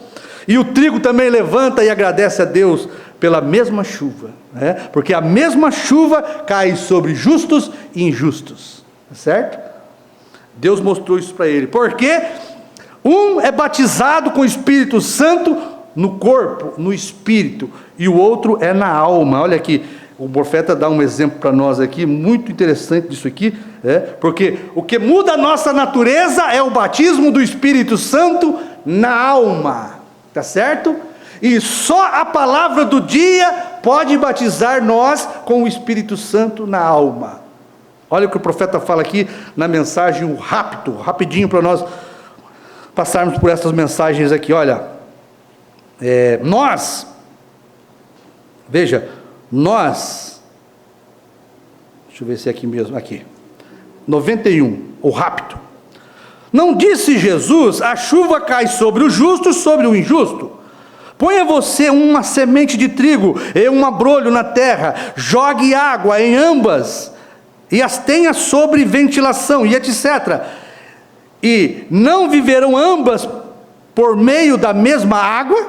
[SPEAKER 1] E o trigo também levanta e agradece a Deus pela mesma chuva, porque a mesma chuva cai sobre justos e injustos, certo? Deus mostrou isso para ele. Por quê? Um é batizado com o Espírito Santo no corpo, no Espírito, e o outro é na alma. Olha aqui, o profeta dá um exemplo para nós aqui, muito interessante disso aqui, porque o que muda a nossa natureza é o batismo do Espírito Santo na alma, tá certo? E só a palavra do dia pode batizar nós com o Espírito Santo na alma. Olha o que o profeta fala aqui na mensagem, rapidinho para nós passarmos por essas mensagens aqui. Olha, nós, deixa eu ver se é aqui mesmo, aqui, 91, o rápido. Não disse Jesus: a chuva cai sobre o justo e sobre o injusto. Ponha você uma semente de trigo e um abrolho na terra, jogue água em ambas, e as tenha sobre ventilação, e etc. E não viverão ambas por meio da mesma água?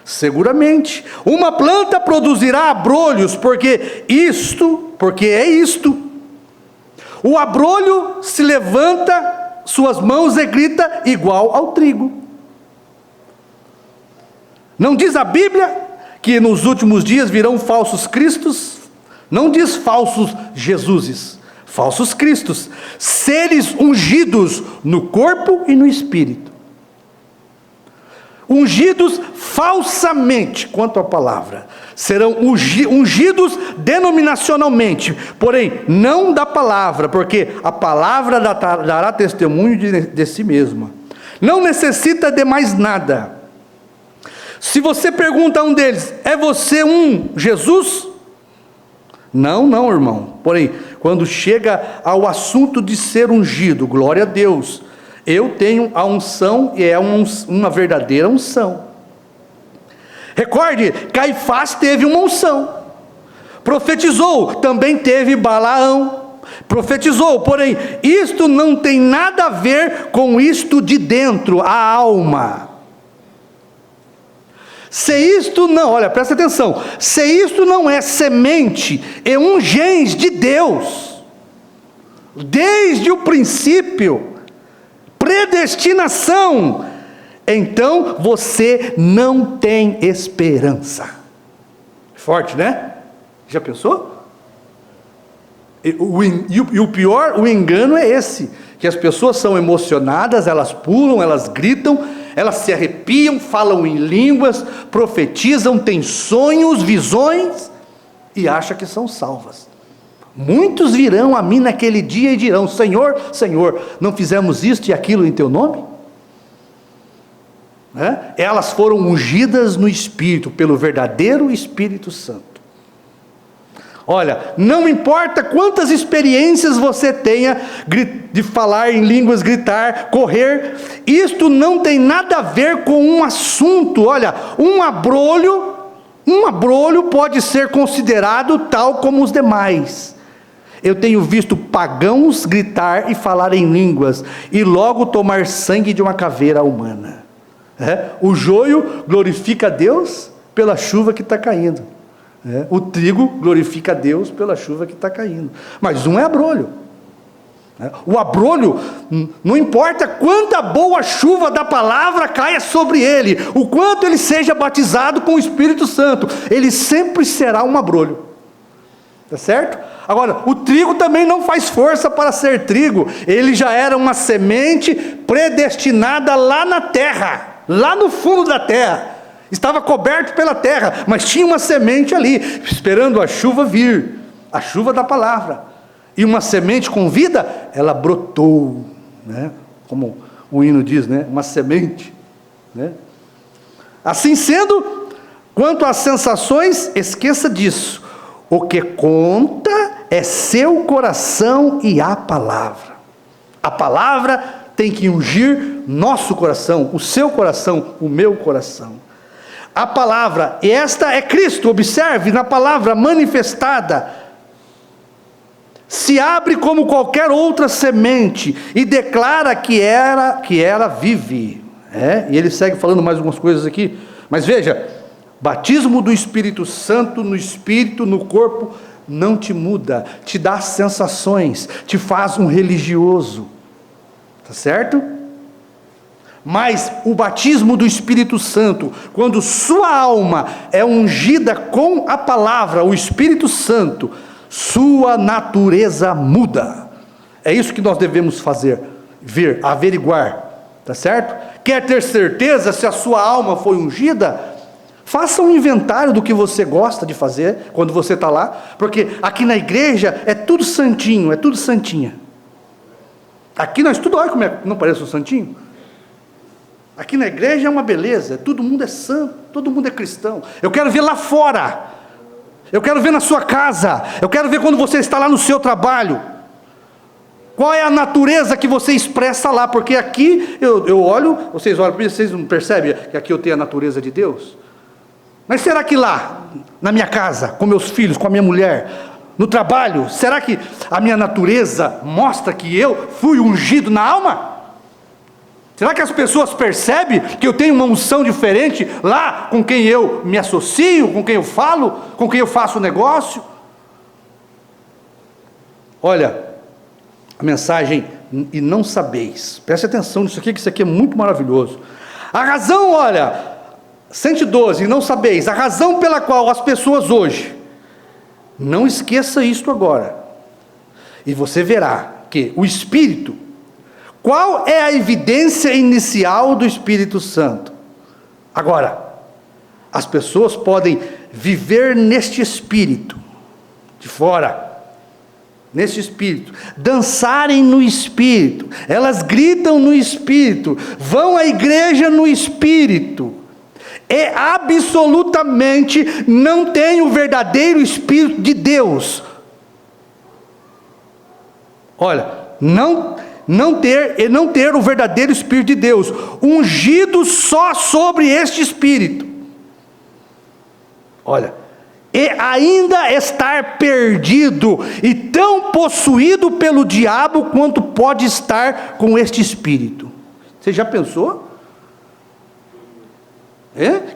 [SPEAKER 1] Seguramente. Uma planta produzirá abrolhos, porque é isto. O abrolho se levanta suas mãos e grita igual ao trigo. Não diz a Bíblia que nos últimos dias virão falsos cristos? Não diz falsos Jesuses, falsos cristos, seres ungidos no corpo e no espírito. Ungidos falsamente quanto à palavra, serão ungidos denominacionalmente, porém não da palavra, porque a palavra dará testemunho de si mesma, não necessita de mais nada. Se você pergunta a um deles: é você um Jesus? Não, irmão. Porém, quando chega ao assunto de ser ungido, glória a Deus, eu tenho a unção, e é uma verdadeira unção. Recorde, Caifás teve uma unção, profetizou, também teve Balaão, profetizou, porém, isto não tem nada a ver com isto de dentro, a alma. Se isto não, olha, presta atenção, se isto não é semente e um genes de Deus, desde o princípio, predestinação, então você não tem esperança. Forte, né? Já pensou? E o pior, o engano é esse, que as pessoas são emocionadas, elas pulam, elas gritam, elas se arrepiam, falam em línguas, profetizam, têm sonhos, visões, e acham que são salvas. Muitos virão a mim naquele dia e dirão: Senhor, Senhor, não fizemos isto e aquilo em teu nome? Elas foram ungidas no Espírito, pelo verdadeiro Espírito Santo. Olha, não importa quantas experiências você tenha de falar em línguas, gritar, correr, isto não tem nada a ver com um assunto. Olha, um abrolho pode ser considerado tal como os demais. Eu tenho visto pagãos gritar e falar em línguas, e logo tomar sangue de uma caveira humana. O joio glorifica a Deus pela chuva que está caindo. O trigo glorifica a Deus pela chuva que está caindo. Mas um é abrolho. O abrolho, não importa quanta boa chuva da palavra caia sobre ele, o quanto ele seja batizado com o Espírito Santo, ele sempre será um abrolho. Está certo? Agora, o trigo também não faz força para ser trigo. Ele já era uma semente predestinada lá na terra, lá no fundo da terra. Estava coberto pela terra, mas tinha uma semente ali, esperando a chuva vir, a chuva da palavra. E uma semente com vida, ela brotou, né? Como o hino diz, né? Uma semente, né? Assim sendo, quanto às sensações, esqueça disso. O que conta é seu coração e a palavra. A palavra tem que ungir nosso coração, o seu coração, o meu coração. A palavra, e esta é Cristo, observe, na palavra manifestada, se abre como qualquer outra semente e declara que ela vive. E ele segue falando mais algumas coisas aqui, mas veja, batismo do Espírito Santo no Espírito, no corpo, não te muda, te dá sensações, te faz um religioso, tá certo? Mas o batismo do Espírito Santo, quando sua alma é ungida com a palavra, o Espírito Santo, sua natureza muda. É isso que nós devemos fazer, ver, averiguar, tá certo? Quer ter certeza se a sua alma foi ungida? Faça um inventário do que você gosta de fazer quando você está lá, porque aqui na igreja é tudo santinho, é tudo santinha. Aqui nós tudo, olha como é, não parece um santinho? Aqui na igreja é uma beleza, todo mundo é santo, todo mundo é cristão. Eu quero ver lá fora, eu quero ver na sua casa, eu quero ver quando você está lá no seu trabalho. Qual é a natureza que você expressa lá? Porque aqui eu olho, vocês olham, vocês não percebem que aqui eu tenho a natureza de Deus? Mas será que lá, na minha casa, com meus filhos, com a minha mulher, no trabalho, será que a minha natureza mostra que eu fui ungido na alma? Será que as pessoas percebem que eu tenho uma unção diferente lá com quem eu me associo, com quem eu falo, com quem eu faço negócio? Olha, a mensagem, e não sabeis, preste atenção nisso aqui, que isso aqui é muito maravilhoso. A razão, olha, 112, não sabeis, a razão pela qual as pessoas hoje, não esqueça isto agora, e você verá que o Espírito, qual é a evidência inicial do Espírito Santo? Agora, as pessoas podem viver neste Espírito, de fora, neste Espírito, dançarem no Espírito, elas gritam no Espírito, vão à igreja no Espírito, e absolutamente não tem o verdadeiro Espírito de Deus. Olha, não ter o verdadeiro Espírito de Deus, ungido só sobre este Espírito. Olha, e ainda estar perdido e tão possuído pelo diabo quanto pode estar com este Espírito. Você já pensou?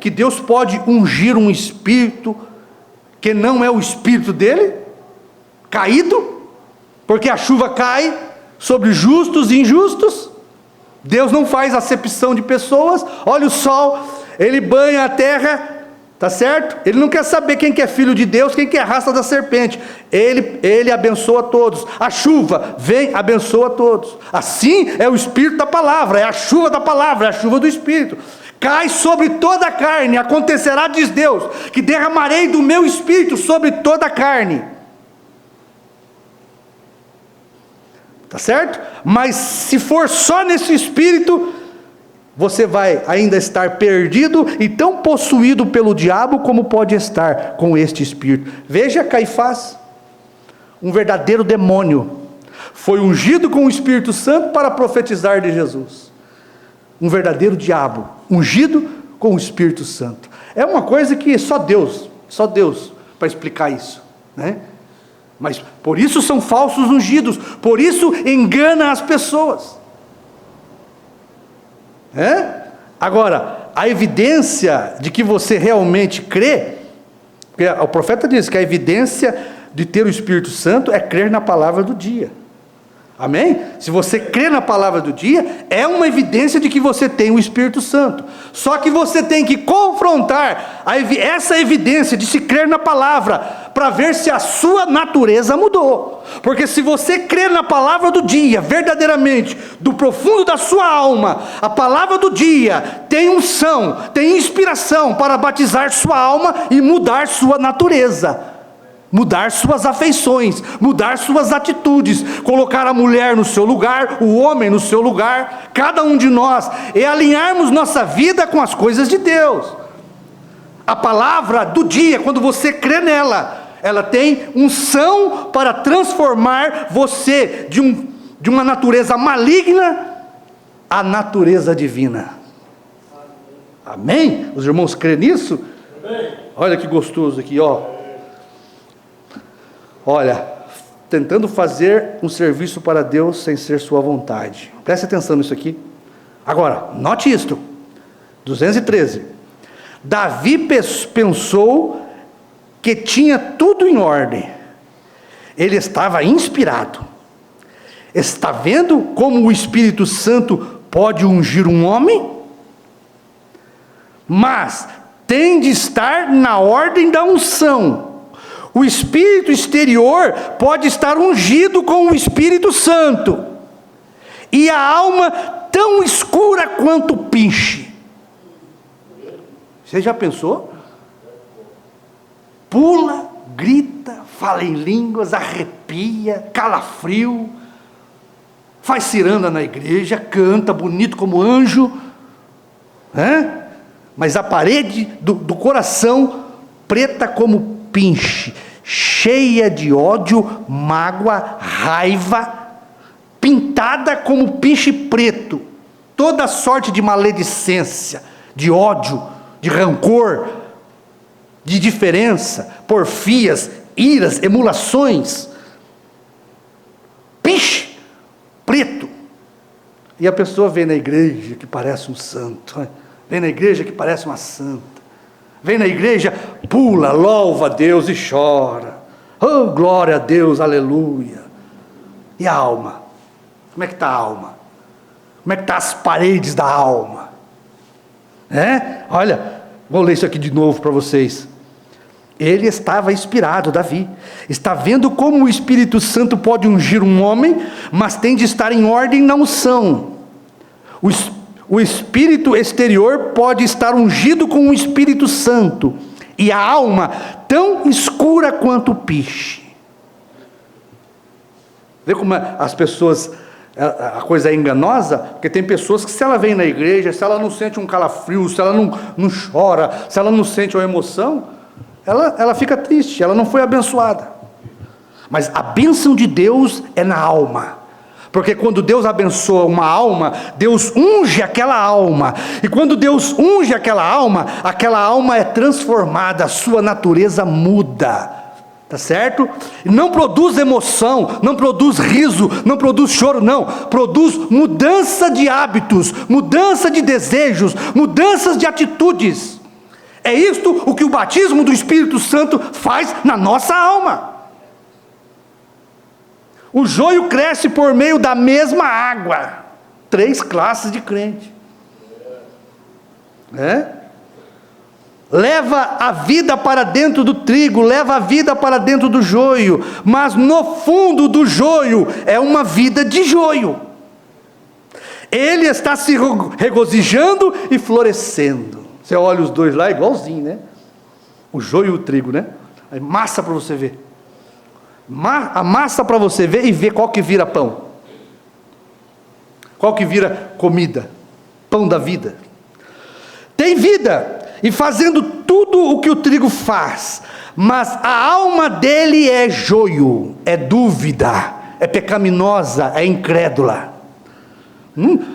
[SPEAKER 1] Que Deus pode ungir um Espírito que não é o Espírito dele, caído, porque a chuva cai sobre justos e injustos. Deus não faz acepção de pessoas. Olha o sol, ele banha a terra, tá certo? Ele não quer saber quem que é filho de Deus, quem que é a raça da serpente. Ele abençoa todos. A chuva vem, abençoa todos. Assim é o Espírito da palavra, é a chuva da palavra, é a chuva do Espírito. Cai sobre toda a carne, acontecerá, diz Deus, que derramarei do meu Espírito sobre toda a carne. Tá certo? Mas se for só nesse Espírito, você vai ainda estar perdido e tão possuído pelo diabo como pode estar com este Espírito. Veja Caifás, um verdadeiro demônio, foi ungido com o Espírito Santo para profetizar de Jesus. Um verdadeiro diabo, ungido com o Espírito Santo. É uma coisa que só Deus para explicar isso, né? Mas por isso são falsos ungidos, por isso engana as pessoas. Agora, a evidência de que você realmente crê Porque o profeta diz que a evidência de ter o Espírito Santo é crer na palavra do dia. Amém? Se você crê na palavra do dia, é uma evidência de que você tem o Espírito Santo. Só que você tem que confrontar essa evidência de se crer na palavra, para ver se a sua natureza mudou. Porque se você crer na palavra do dia, verdadeiramente, do profundo da sua alma, a palavra do dia tem unção, tem inspiração para batizar sua alma e mudar sua natureza. Mudar suas afeições, mudar suas atitudes, colocar a mulher no seu lugar, o homem no seu lugar, cada um de nós, e alinharmos nossa vida com as coisas de Deus. A palavra do dia, quando você crê nela, ela tem unção para transformar você de uma natureza maligna à natureza divina. Amém? Os irmãos creem nisso? Amém. Olha que gostoso aqui, ó. Olha, tentando fazer um serviço para Deus sem ser sua vontade. Preste atenção nisso aqui. Agora, note isto. 213. Davi pensou que tinha tudo em ordem. Ele estava inspirado. Está vendo como o Espírito Santo pode ungir um homem? Mas tem de estar na ordem da unção. O espírito exterior pode estar ungido com o Espírito Santo, e a alma tão escura quanto o pinche. Você já pensou? Pula, grita, fala em línguas, arrepia, calafrio, faz ciranda na igreja, canta bonito como anjo, mas a parede do coração preta como pinche, cheia de ódio, mágoa, raiva, pintada como pinche preto, toda sorte de maledicência, de ódio, de rancor, de diferença, porfias, iras, emulações, pinche preto. E a pessoa vem na igreja que parece um santo, vem na igreja que parece uma santa, vem na igreja, pula, louva a Deus e chora. Oh, glória a Deus, aleluia. E a alma? Como é que está a alma? Como é que estão as paredes da alma? Olha, vou ler isso aqui de novo para vocês. Ele estava inspirado, Davi. Está vendo como o Espírito Santo pode ungir um homem, mas tem de estar em ordem na unção. O espírito exterior pode estar ungido com o Espírito Santo, e a alma tão escura quanto o piche. Vê como as pessoas, a coisa é enganosa? Porque tem pessoas que, se ela vem na igreja, se ela não sente um calafrio, se ela não chora, se ela não sente uma emoção, ela fica triste, ela não foi abençoada. Mas a bênção de Deus é na alma. Porque quando Deus abençoa uma alma, Deus unge aquela alma. E quando Deus unge aquela alma é transformada, a sua natureza muda. Tá certo? E não produz emoção, não produz riso, não produz choro, não. Produz mudança de hábitos, mudança de desejos, mudanças de atitudes. É isto o que o batismo do Espírito Santo faz na nossa alma. O joio cresce por meio da mesma água. 3 classes de crente. Leva a vida para dentro do trigo, leva a vida para dentro do joio, mas no fundo do joio é uma vida de joio. Ele está se regozijando e florescendo. Você olha os dois lá, igualzinho, né? O joio e o trigo, né? Aí, massa para você ver. Amassa para você ver e ver qual que vira pão, qual que vira comida, pão da vida. Tem vida, e fazendo tudo o que o trigo faz, mas a alma dele é joio, é dúvida, é pecaminosa, é incrédula.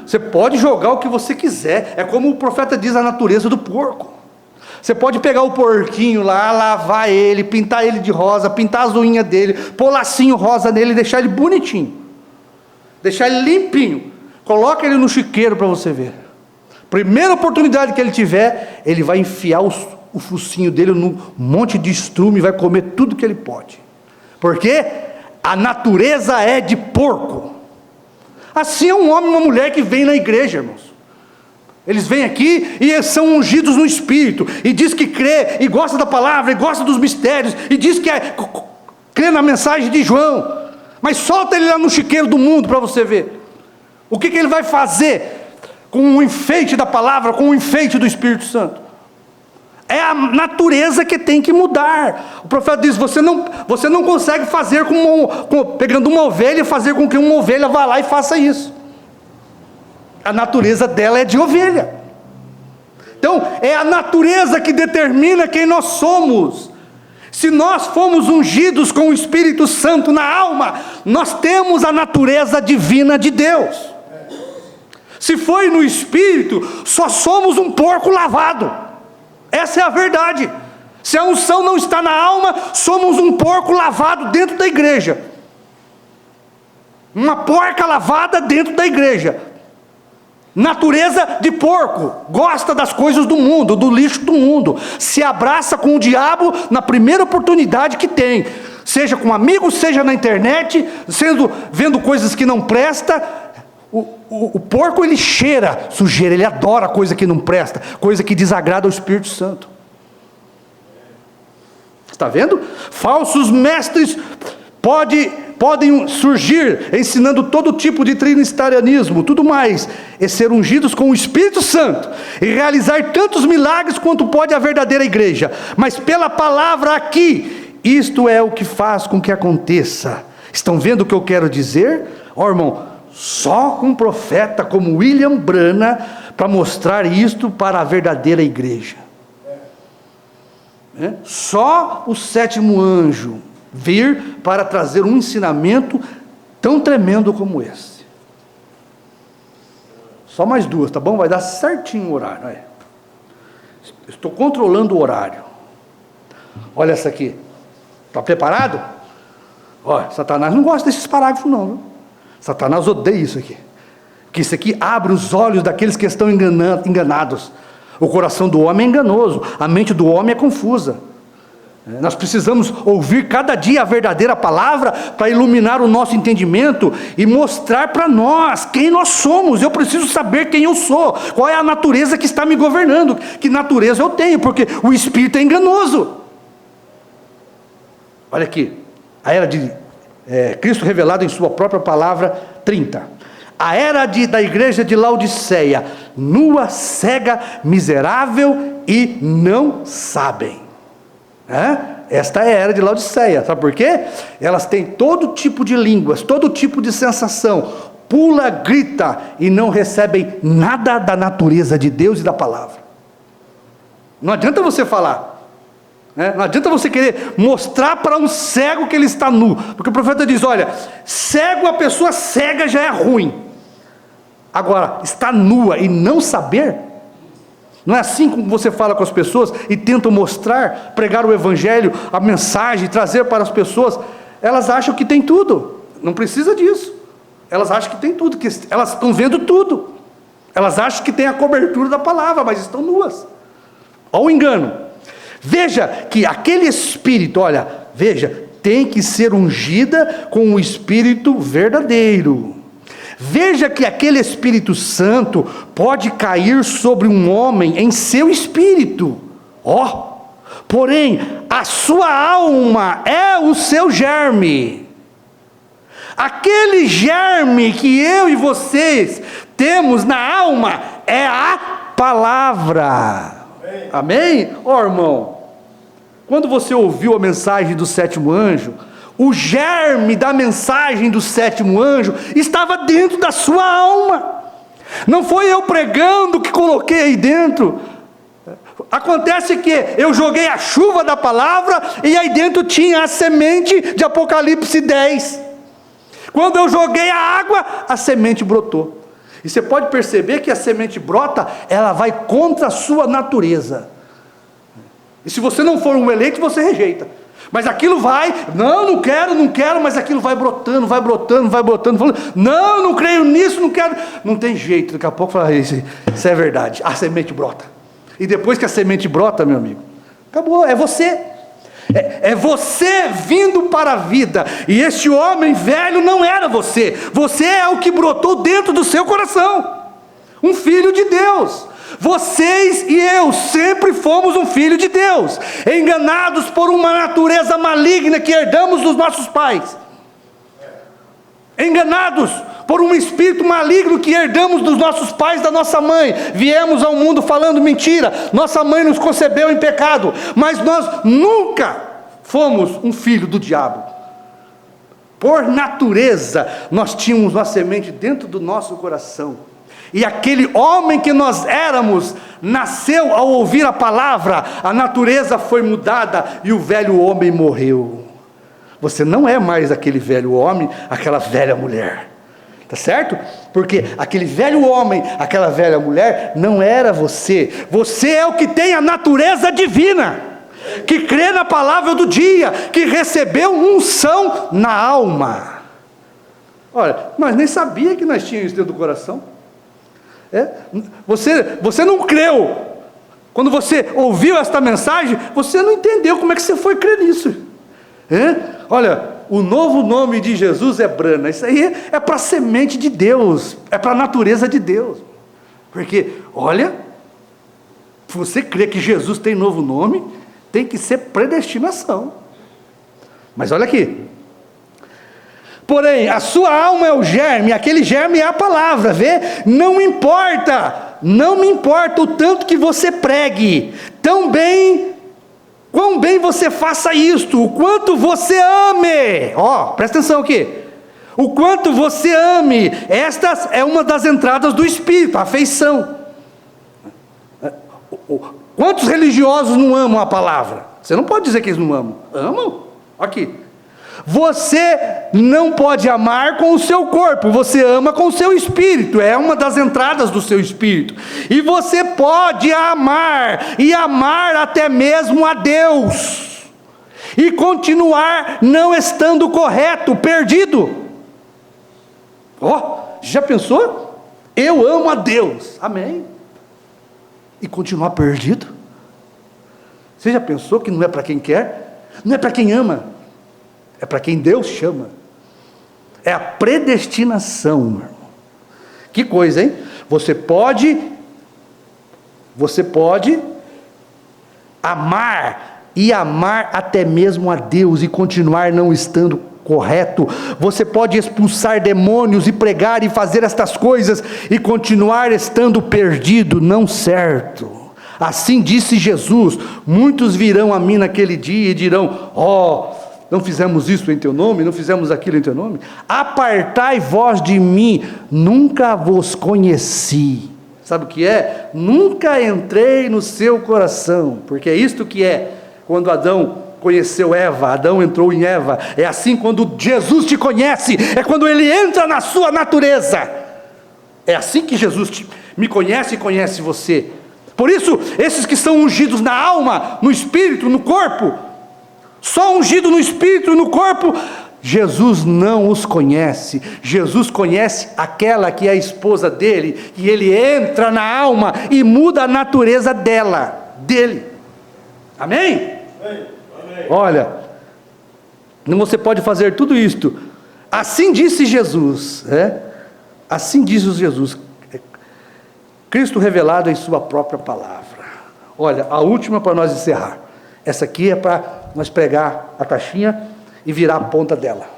[SPEAKER 1] Você pode jogar o que você quiser, é como o profeta diz a natureza do porco. Você pode pegar o porquinho lá, lavar ele, pintar ele de rosa, pintar as unhas dele, pôr lacinho rosa nele e deixar ele bonitinho, deixar ele limpinho. Coloca ele no chiqueiro para você ver. Primeira oportunidade que ele tiver, ele vai enfiar o o focinho dele num monte de estrume e vai comer tudo que ele pode. Porque a natureza é de porco. Assim é um homem e uma mulher que vem na igreja, irmãos. Eles vêm aqui e são ungidos no Espírito, e diz que crê, e gosta da palavra, e gosta dos mistérios, e diz que crê na mensagem de João, mas solta ele lá no chiqueiro do mundo para você ver. O que ele vai fazer com o enfeite da palavra, com o enfeite do Espírito Santo? É a natureza que tem que mudar. O profeta diz, você não consegue fazer pegando uma ovelha, fazer com que uma ovelha vá lá e faça isso. A natureza dela é de ovelha. Então, é a natureza que determina quem nós somos. Se nós fomos ungidos com o Espírito Santo na alma, nós temos a natureza divina de Deus. Se foi no Espírito, só somos um porco lavado. Essa é a verdade. Se a unção não está na alma, somos um porco lavado dentro da igreja. Uma porca lavada dentro da igreja. Natureza de porco, gosta das coisas do mundo, do lixo do mundo, se abraça com o diabo na primeira oportunidade que tem, seja com amigos, seja na internet, vendo coisas que não presta. O porco, ele cheira sujeira, ele adora coisa que não presta, coisa que desagrada ao Espírito Santo. Está vendo? Falsos mestres podem surgir ensinando todo tipo de trinitarianismo, tudo mais, e ser ungidos com o Espírito Santo, e realizar tantos milagres quanto pode a verdadeira igreja, mas pela palavra aqui, isto é o que faz com que aconteça. Estão vendo o que eu quero dizer? Ó, irmão, só um profeta como William Branham para mostrar isto para a verdadeira igreja. Só o sétimo anjo vir para trazer um ensinamento tão tremendo como esse. Só mais duas, tá bom? Vai dar certinho o horário. Aí. Estou controlando o horário. Olha essa aqui. Está preparado? Olha, Satanás não gosta desses parágrafos não, viu? Satanás odeia isso aqui. Porque isso aqui abre os olhos daqueles que estão enganados. O coração do homem é enganoso, a mente do homem é confusa. Nós precisamos ouvir cada dia a verdadeira palavra para iluminar o nosso entendimento e mostrar para nós quem nós somos. Eu preciso saber quem eu sou, qual é a natureza que está me governando, que natureza eu tenho, porque o Espírito é enganoso. Olha aqui, a era de Cristo revelado em sua própria palavra, 30. A era da igreja de Laodiceia, nua, cega, miserável e não sabem. Esta é a era de Laodiceia, sabe por quê? Elas têm todo tipo de línguas, todo tipo de sensação, pula, grita e não recebem nada da natureza de Deus e da palavra. Não adianta você falar, não adianta você querer mostrar para um cego que ele está nu, porque o profeta diz, olha, cego, a pessoa cega já é ruim, agora, está nua e não saber, não é assim como você fala com as pessoas e tenta mostrar, pregar o evangelho, a mensagem, trazer para as pessoas. Elas acham que tem tudo, não precisa disso. Elas acham que tem tudo, que elas estão vendo tudo. Elas acham que tem a cobertura da palavra, mas estão nuas. Olha o engano. Veja que aquele espírito, tem que ser ungida com o Espírito verdadeiro. Veja que aquele Espírito Santo pode cair sobre um homem em seu espírito. Porém, a sua alma é o seu germe. Aquele germe que eu e vocês temos na alma é a palavra. Amém? Irmão, quando você ouviu a mensagem do sétimo anjo, o germe da mensagem do sétimo anjo estava dentro da sua alma. Não foi eu pregando que coloquei aí dentro. Acontece que eu joguei a chuva da palavra e aí dentro tinha a semente de Apocalipse 10. Quando eu joguei a água, a semente brotou. E você pode perceber que a semente brota, ela vai contra a sua natureza. E se você não for um eleito, você rejeita. Mas aquilo vai, não quero, mas aquilo vai brotando, falando, não creio nisso, não quero, não tem jeito, daqui a pouco fala, isso é verdade, a semente brota, e depois que a semente brota, meu amigo, Acabou, é você. É você vindo para a vida. E este homem velho não era você. Você é o que brotou dentro do seu coração. Um filho de Deus. Vocês e eu sempre fomos um filho de Deus, enganados por uma natureza maligna que herdamos dos nossos pais. Enganados por um espírito maligno que herdamos dos nossos pais, da nossa mãe. Viemos ao mundo falando mentira. Nossa mãe nos concebeu em pecado. Mas nós nunca fomos um filho do diabo. Por natureza, nós tínhamos uma semente dentro do nosso coração. E aquele homem que nós éramos, nasceu ao ouvir a palavra, a natureza foi mudada e o velho homem morreu. Você não é mais aquele velho homem, aquela velha mulher. Tá certo? Porque aquele velho homem, aquela velha mulher, não era você. Você é o que tem a natureza divina, que crê na palavra do dia, que recebeu unção na alma. Olha, nós nem sabia que nós tínhamos isso dentro do coração. Você não creu. Quando você ouviu esta mensagem, você não entendeu como é que você foi crer nisso. Olha, o novo nome de Jesus é Brana. Isso aí é para a semente de Deus, é para a natureza de Deus. Porque, olha, se você crê que Jesus tem novo nome, tem que ser predestinação. Mas olha aqui. Porém, a sua alma é o germe, aquele germe é a palavra, vê? Não me importa o tanto que você pregue, quão bem você faça isto, o quanto você ame, presta atenção aqui, o quanto você ame, esta é uma das entradas do Espírito, a afeição. Quantos religiosos não amam a palavra? Você não pode dizer que eles não amam, amam, aqui. Você não pode amar com o seu corpo, você ama com o seu espírito, é uma das entradas do seu espírito. E você pode amar, e amar até mesmo a Deus, e continuar não estando correto, perdido. Já pensou? Eu amo a Deus, amém. E continuar perdido? Você já pensou que não é para quem quer? Não é para quem ama. É para quem Deus chama. É a predestinação, meu irmão. Que coisa, hein? Você pode amar e amar até mesmo a Deus e continuar não estando correto. Você pode expulsar demônios e pregar e fazer estas coisas e continuar estando perdido, não certo. Assim disse Jesus: muitos virão a mim naquele dia e dirão: não fizemos isso em teu nome, não fizemos aquilo em teu nome. Apartai vós de mim, nunca vos conheci. Sabe o que é? Nunca entrei no seu coração. Porque é isto que é quando Adão conheceu Eva, Adão entrou em Eva. É assim quando Jesus te conhece, é quando ele entra na sua natureza. É assim que Jesus me conhece e conhece você. Por isso, esses que são ungidos na alma, no espírito, no corpo, só ungido no espírito e no corpo, Jesus não os conhece. Jesus conhece aquela que é a esposa dele, e ele entra na alma e muda a natureza dele. Amém? Amém. Olha, você pode fazer tudo isto. Assim disse Jesus, assim diz Jesus, Cristo revelado em sua própria palavra. Olha, a última para nós encerrar. Essa aqui é para nós pregar a caixinha e virar a ponta dela.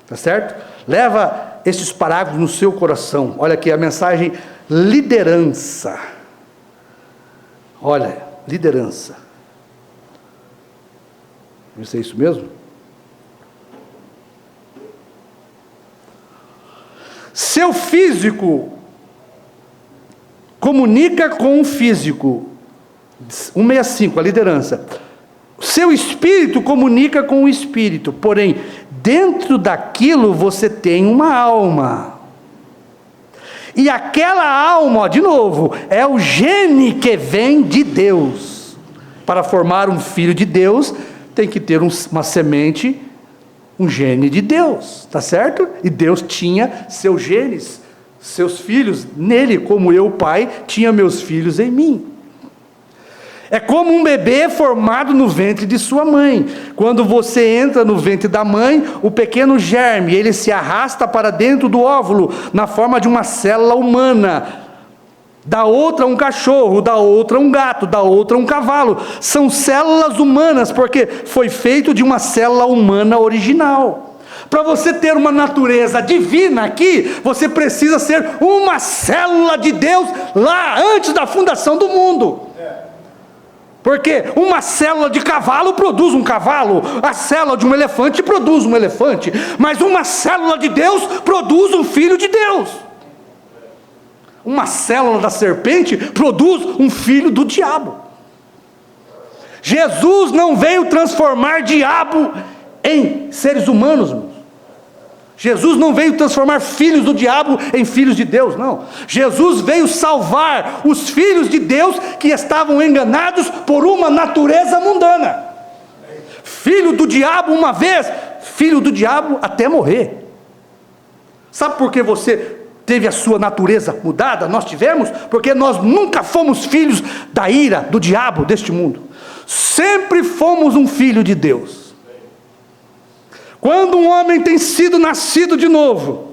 [SPEAKER 1] Tá certo? Leva esses parágrafos no seu coração. Olha aqui a mensagem: liderança. Olha, liderança. Não sei, é isso mesmo? Seu físico comunica com o físico. 165, a liderança. Seu espírito comunica com o espírito, porém, dentro daquilo você tem uma alma. E aquela alma, de novo, é o gene que vem de Deus. Para formar um filho de Deus, tem que ter uma semente, um gene de Deus, tá certo? E Deus tinha seus genes, seus filhos nele, como eu, Pai, tinha meus filhos em mim. É como um bebê formado no ventre de sua mãe. Quando você entra no ventre da mãe, o pequeno germe, ele se arrasta para dentro do óvulo, na forma de uma célula humana. Da outra um cachorro, da outra um gato, da outra um cavalo. São células humanas, porque foi feito de uma célula humana original. Para você ter uma natureza divina aqui, você precisa ser uma célula de Deus lá antes da fundação do mundo. Porque uma célula de cavalo produz um cavalo, a célula de um elefante produz um elefante, mas uma célula de Deus produz um filho de Deus. Uma célula da serpente produz um filho do diabo. Jesus não veio transformar diabo em seres humanos, irmãos. Jesus não veio transformar filhos do diabo em filhos de Deus, não. Jesus veio salvar os filhos de Deus que estavam enganados por uma natureza mundana. Filho do diabo uma vez, filho do diabo até morrer. Sabe por que você teve a sua natureza mudada? Nós tivemos, porque nós nunca fomos filhos da ira do diabo deste mundo. Sempre fomos um filho de Deus. Quando um homem tem sido nascido de novo,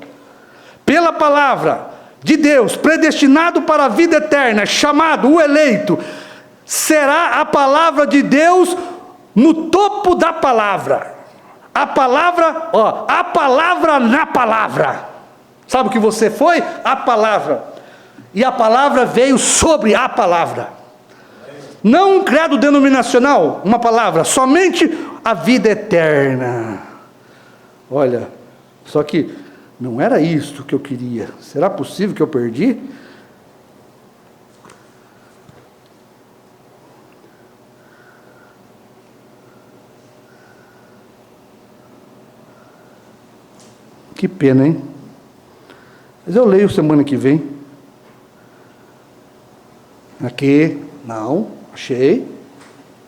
[SPEAKER 1] pela palavra de Deus, predestinado para a vida eterna, chamado o eleito, será a palavra de Deus no topo da palavra. A palavra, a palavra na palavra. Sabe o que você foi? A palavra. E a palavra veio sobre a palavra. Não um credo denominacional, uma palavra, somente a vida eterna. Olha, só que não era isso que eu queria. Será possível que eu perdi? Que pena, hein? Mas eu leio semana que vem. Aqui, não, achei.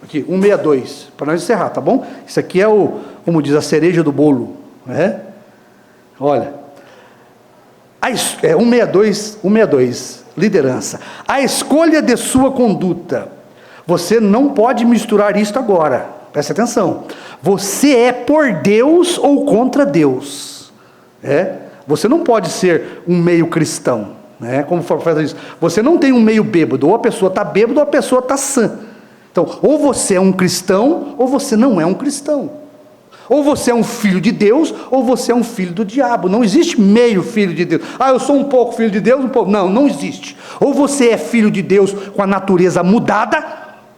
[SPEAKER 1] Aqui, 162, para nós encerrar, tá bom? Isso aqui é como diz, a cereja do bolo. Olha, 162, liderança. A escolha de sua conduta. Você não pode misturar isso agora. Preste atenção. Você é por Deus ou contra Deus. Você não pode ser um meio cristão. Como faz isso? Você não tem um meio bêbado. Ou a pessoa está bêbada ou a pessoa está sã. Então, ou você é um cristão ou você não é um cristão. Ou você é um filho de Deus, ou você é um filho do diabo. Não existe meio filho de Deus. Eu sou um pouco filho de Deus, um pouco. Não, não existe. Ou você é filho de Deus com a natureza mudada,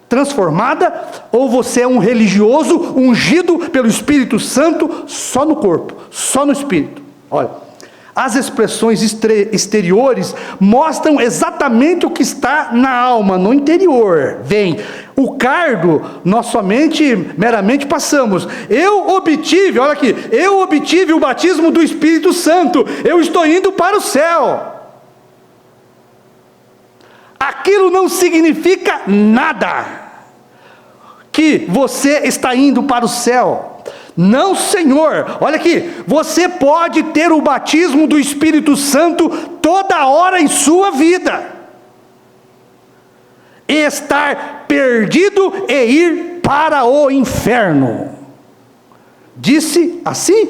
[SPEAKER 1] transformada, ou você é um religioso ungido pelo Espírito Santo só no corpo, só no Espírito. Olha, as expressões exteriores mostram exatamente o que está na alma, no interior. Vem, o cargo nós somente, meramente passamos. Eu obtive, olha aqui, eu obtive o batismo do Espírito Santo, eu estou indo para o céu. Aquilo não significa nada, que você está indo para o céu. Não, Senhor, olha aqui, você pode ter o batismo do Espírito Santo toda hora em sua vida, e estar perdido e ir para o inferno. Disse assim?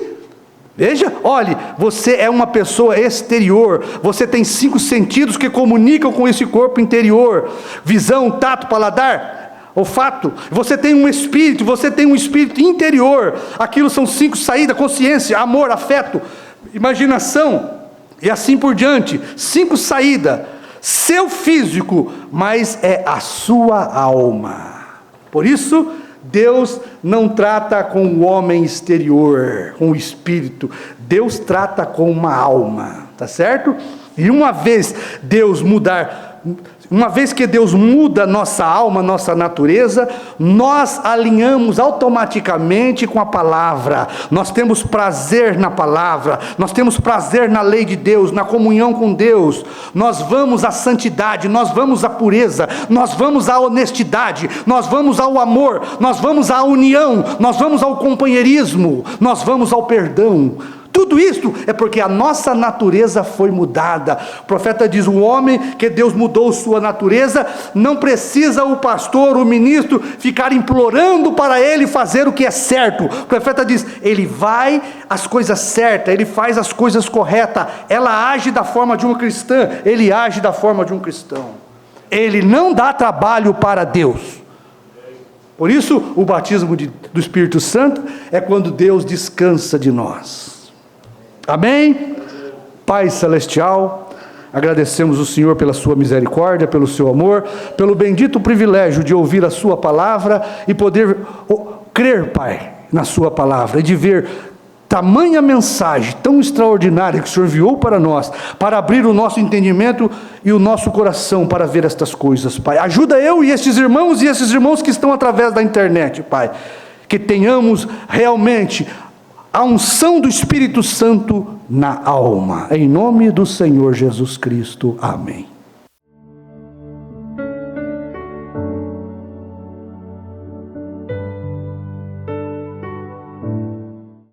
[SPEAKER 1] Veja, olhe, você é uma pessoa exterior, você tem 5 sentidos que comunicam com esse corpo interior: visão, tato, paladar, olfato. Você tem um espírito interior. Aquilo são 5 saídas: consciência, amor, afeto, imaginação, e assim por diante. 5 saídas. Seu físico, mas é a sua alma. Por isso, Deus não trata com o homem exterior, com o espírito. Deus trata com uma alma, tá certo? E uma vez que Deus muda nossa alma, nossa natureza, nós alinhamos automaticamente com a palavra. Nós temos prazer na palavra, nós temos prazer na lei de Deus, na comunhão com Deus. Nós vamos à santidade, nós vamos à pureza, nós vamos à honestidade, nós vamos ao amor, nós vamos à união, nós vamos ao companheirismo, nós vamos ao perdão. Tudo isso é porque a nossa natureza foi mudada. O profeta diz: o homem que Deus mudou sua natureza, não precisa o pastor, o ministro, ficar implorando para ele fazer o que é certo. O profeta diz: ele vai às coisas certas, ele faz as coisas corretas, ela age da forma de uma cristã, ele age da forma de um cristão. Ele não dá trabalho para Deus. Por isso, o batismo do Espírito Santo é quando Deus descansa de nós. Amém? Pai Celestial, agradecemos o Senhor pela sua misericórdia, pelo seu amor, pelo bendito privilégio de ouvir a sua palavra e poder crer, Pai, na sua palavra, e de ver tamanha mensagem tão extraordinária que o Senhor enviou para nós, para abrir o nosso entendimento e o nosso coração para ver estas coisas, Pai. Ajuda eu e esses irmãos que estão através da internet, Pai, que tenhamos realmente a unção do Espírito Santo na alma. Em nome do Senhor Jesus Cristo. Amém.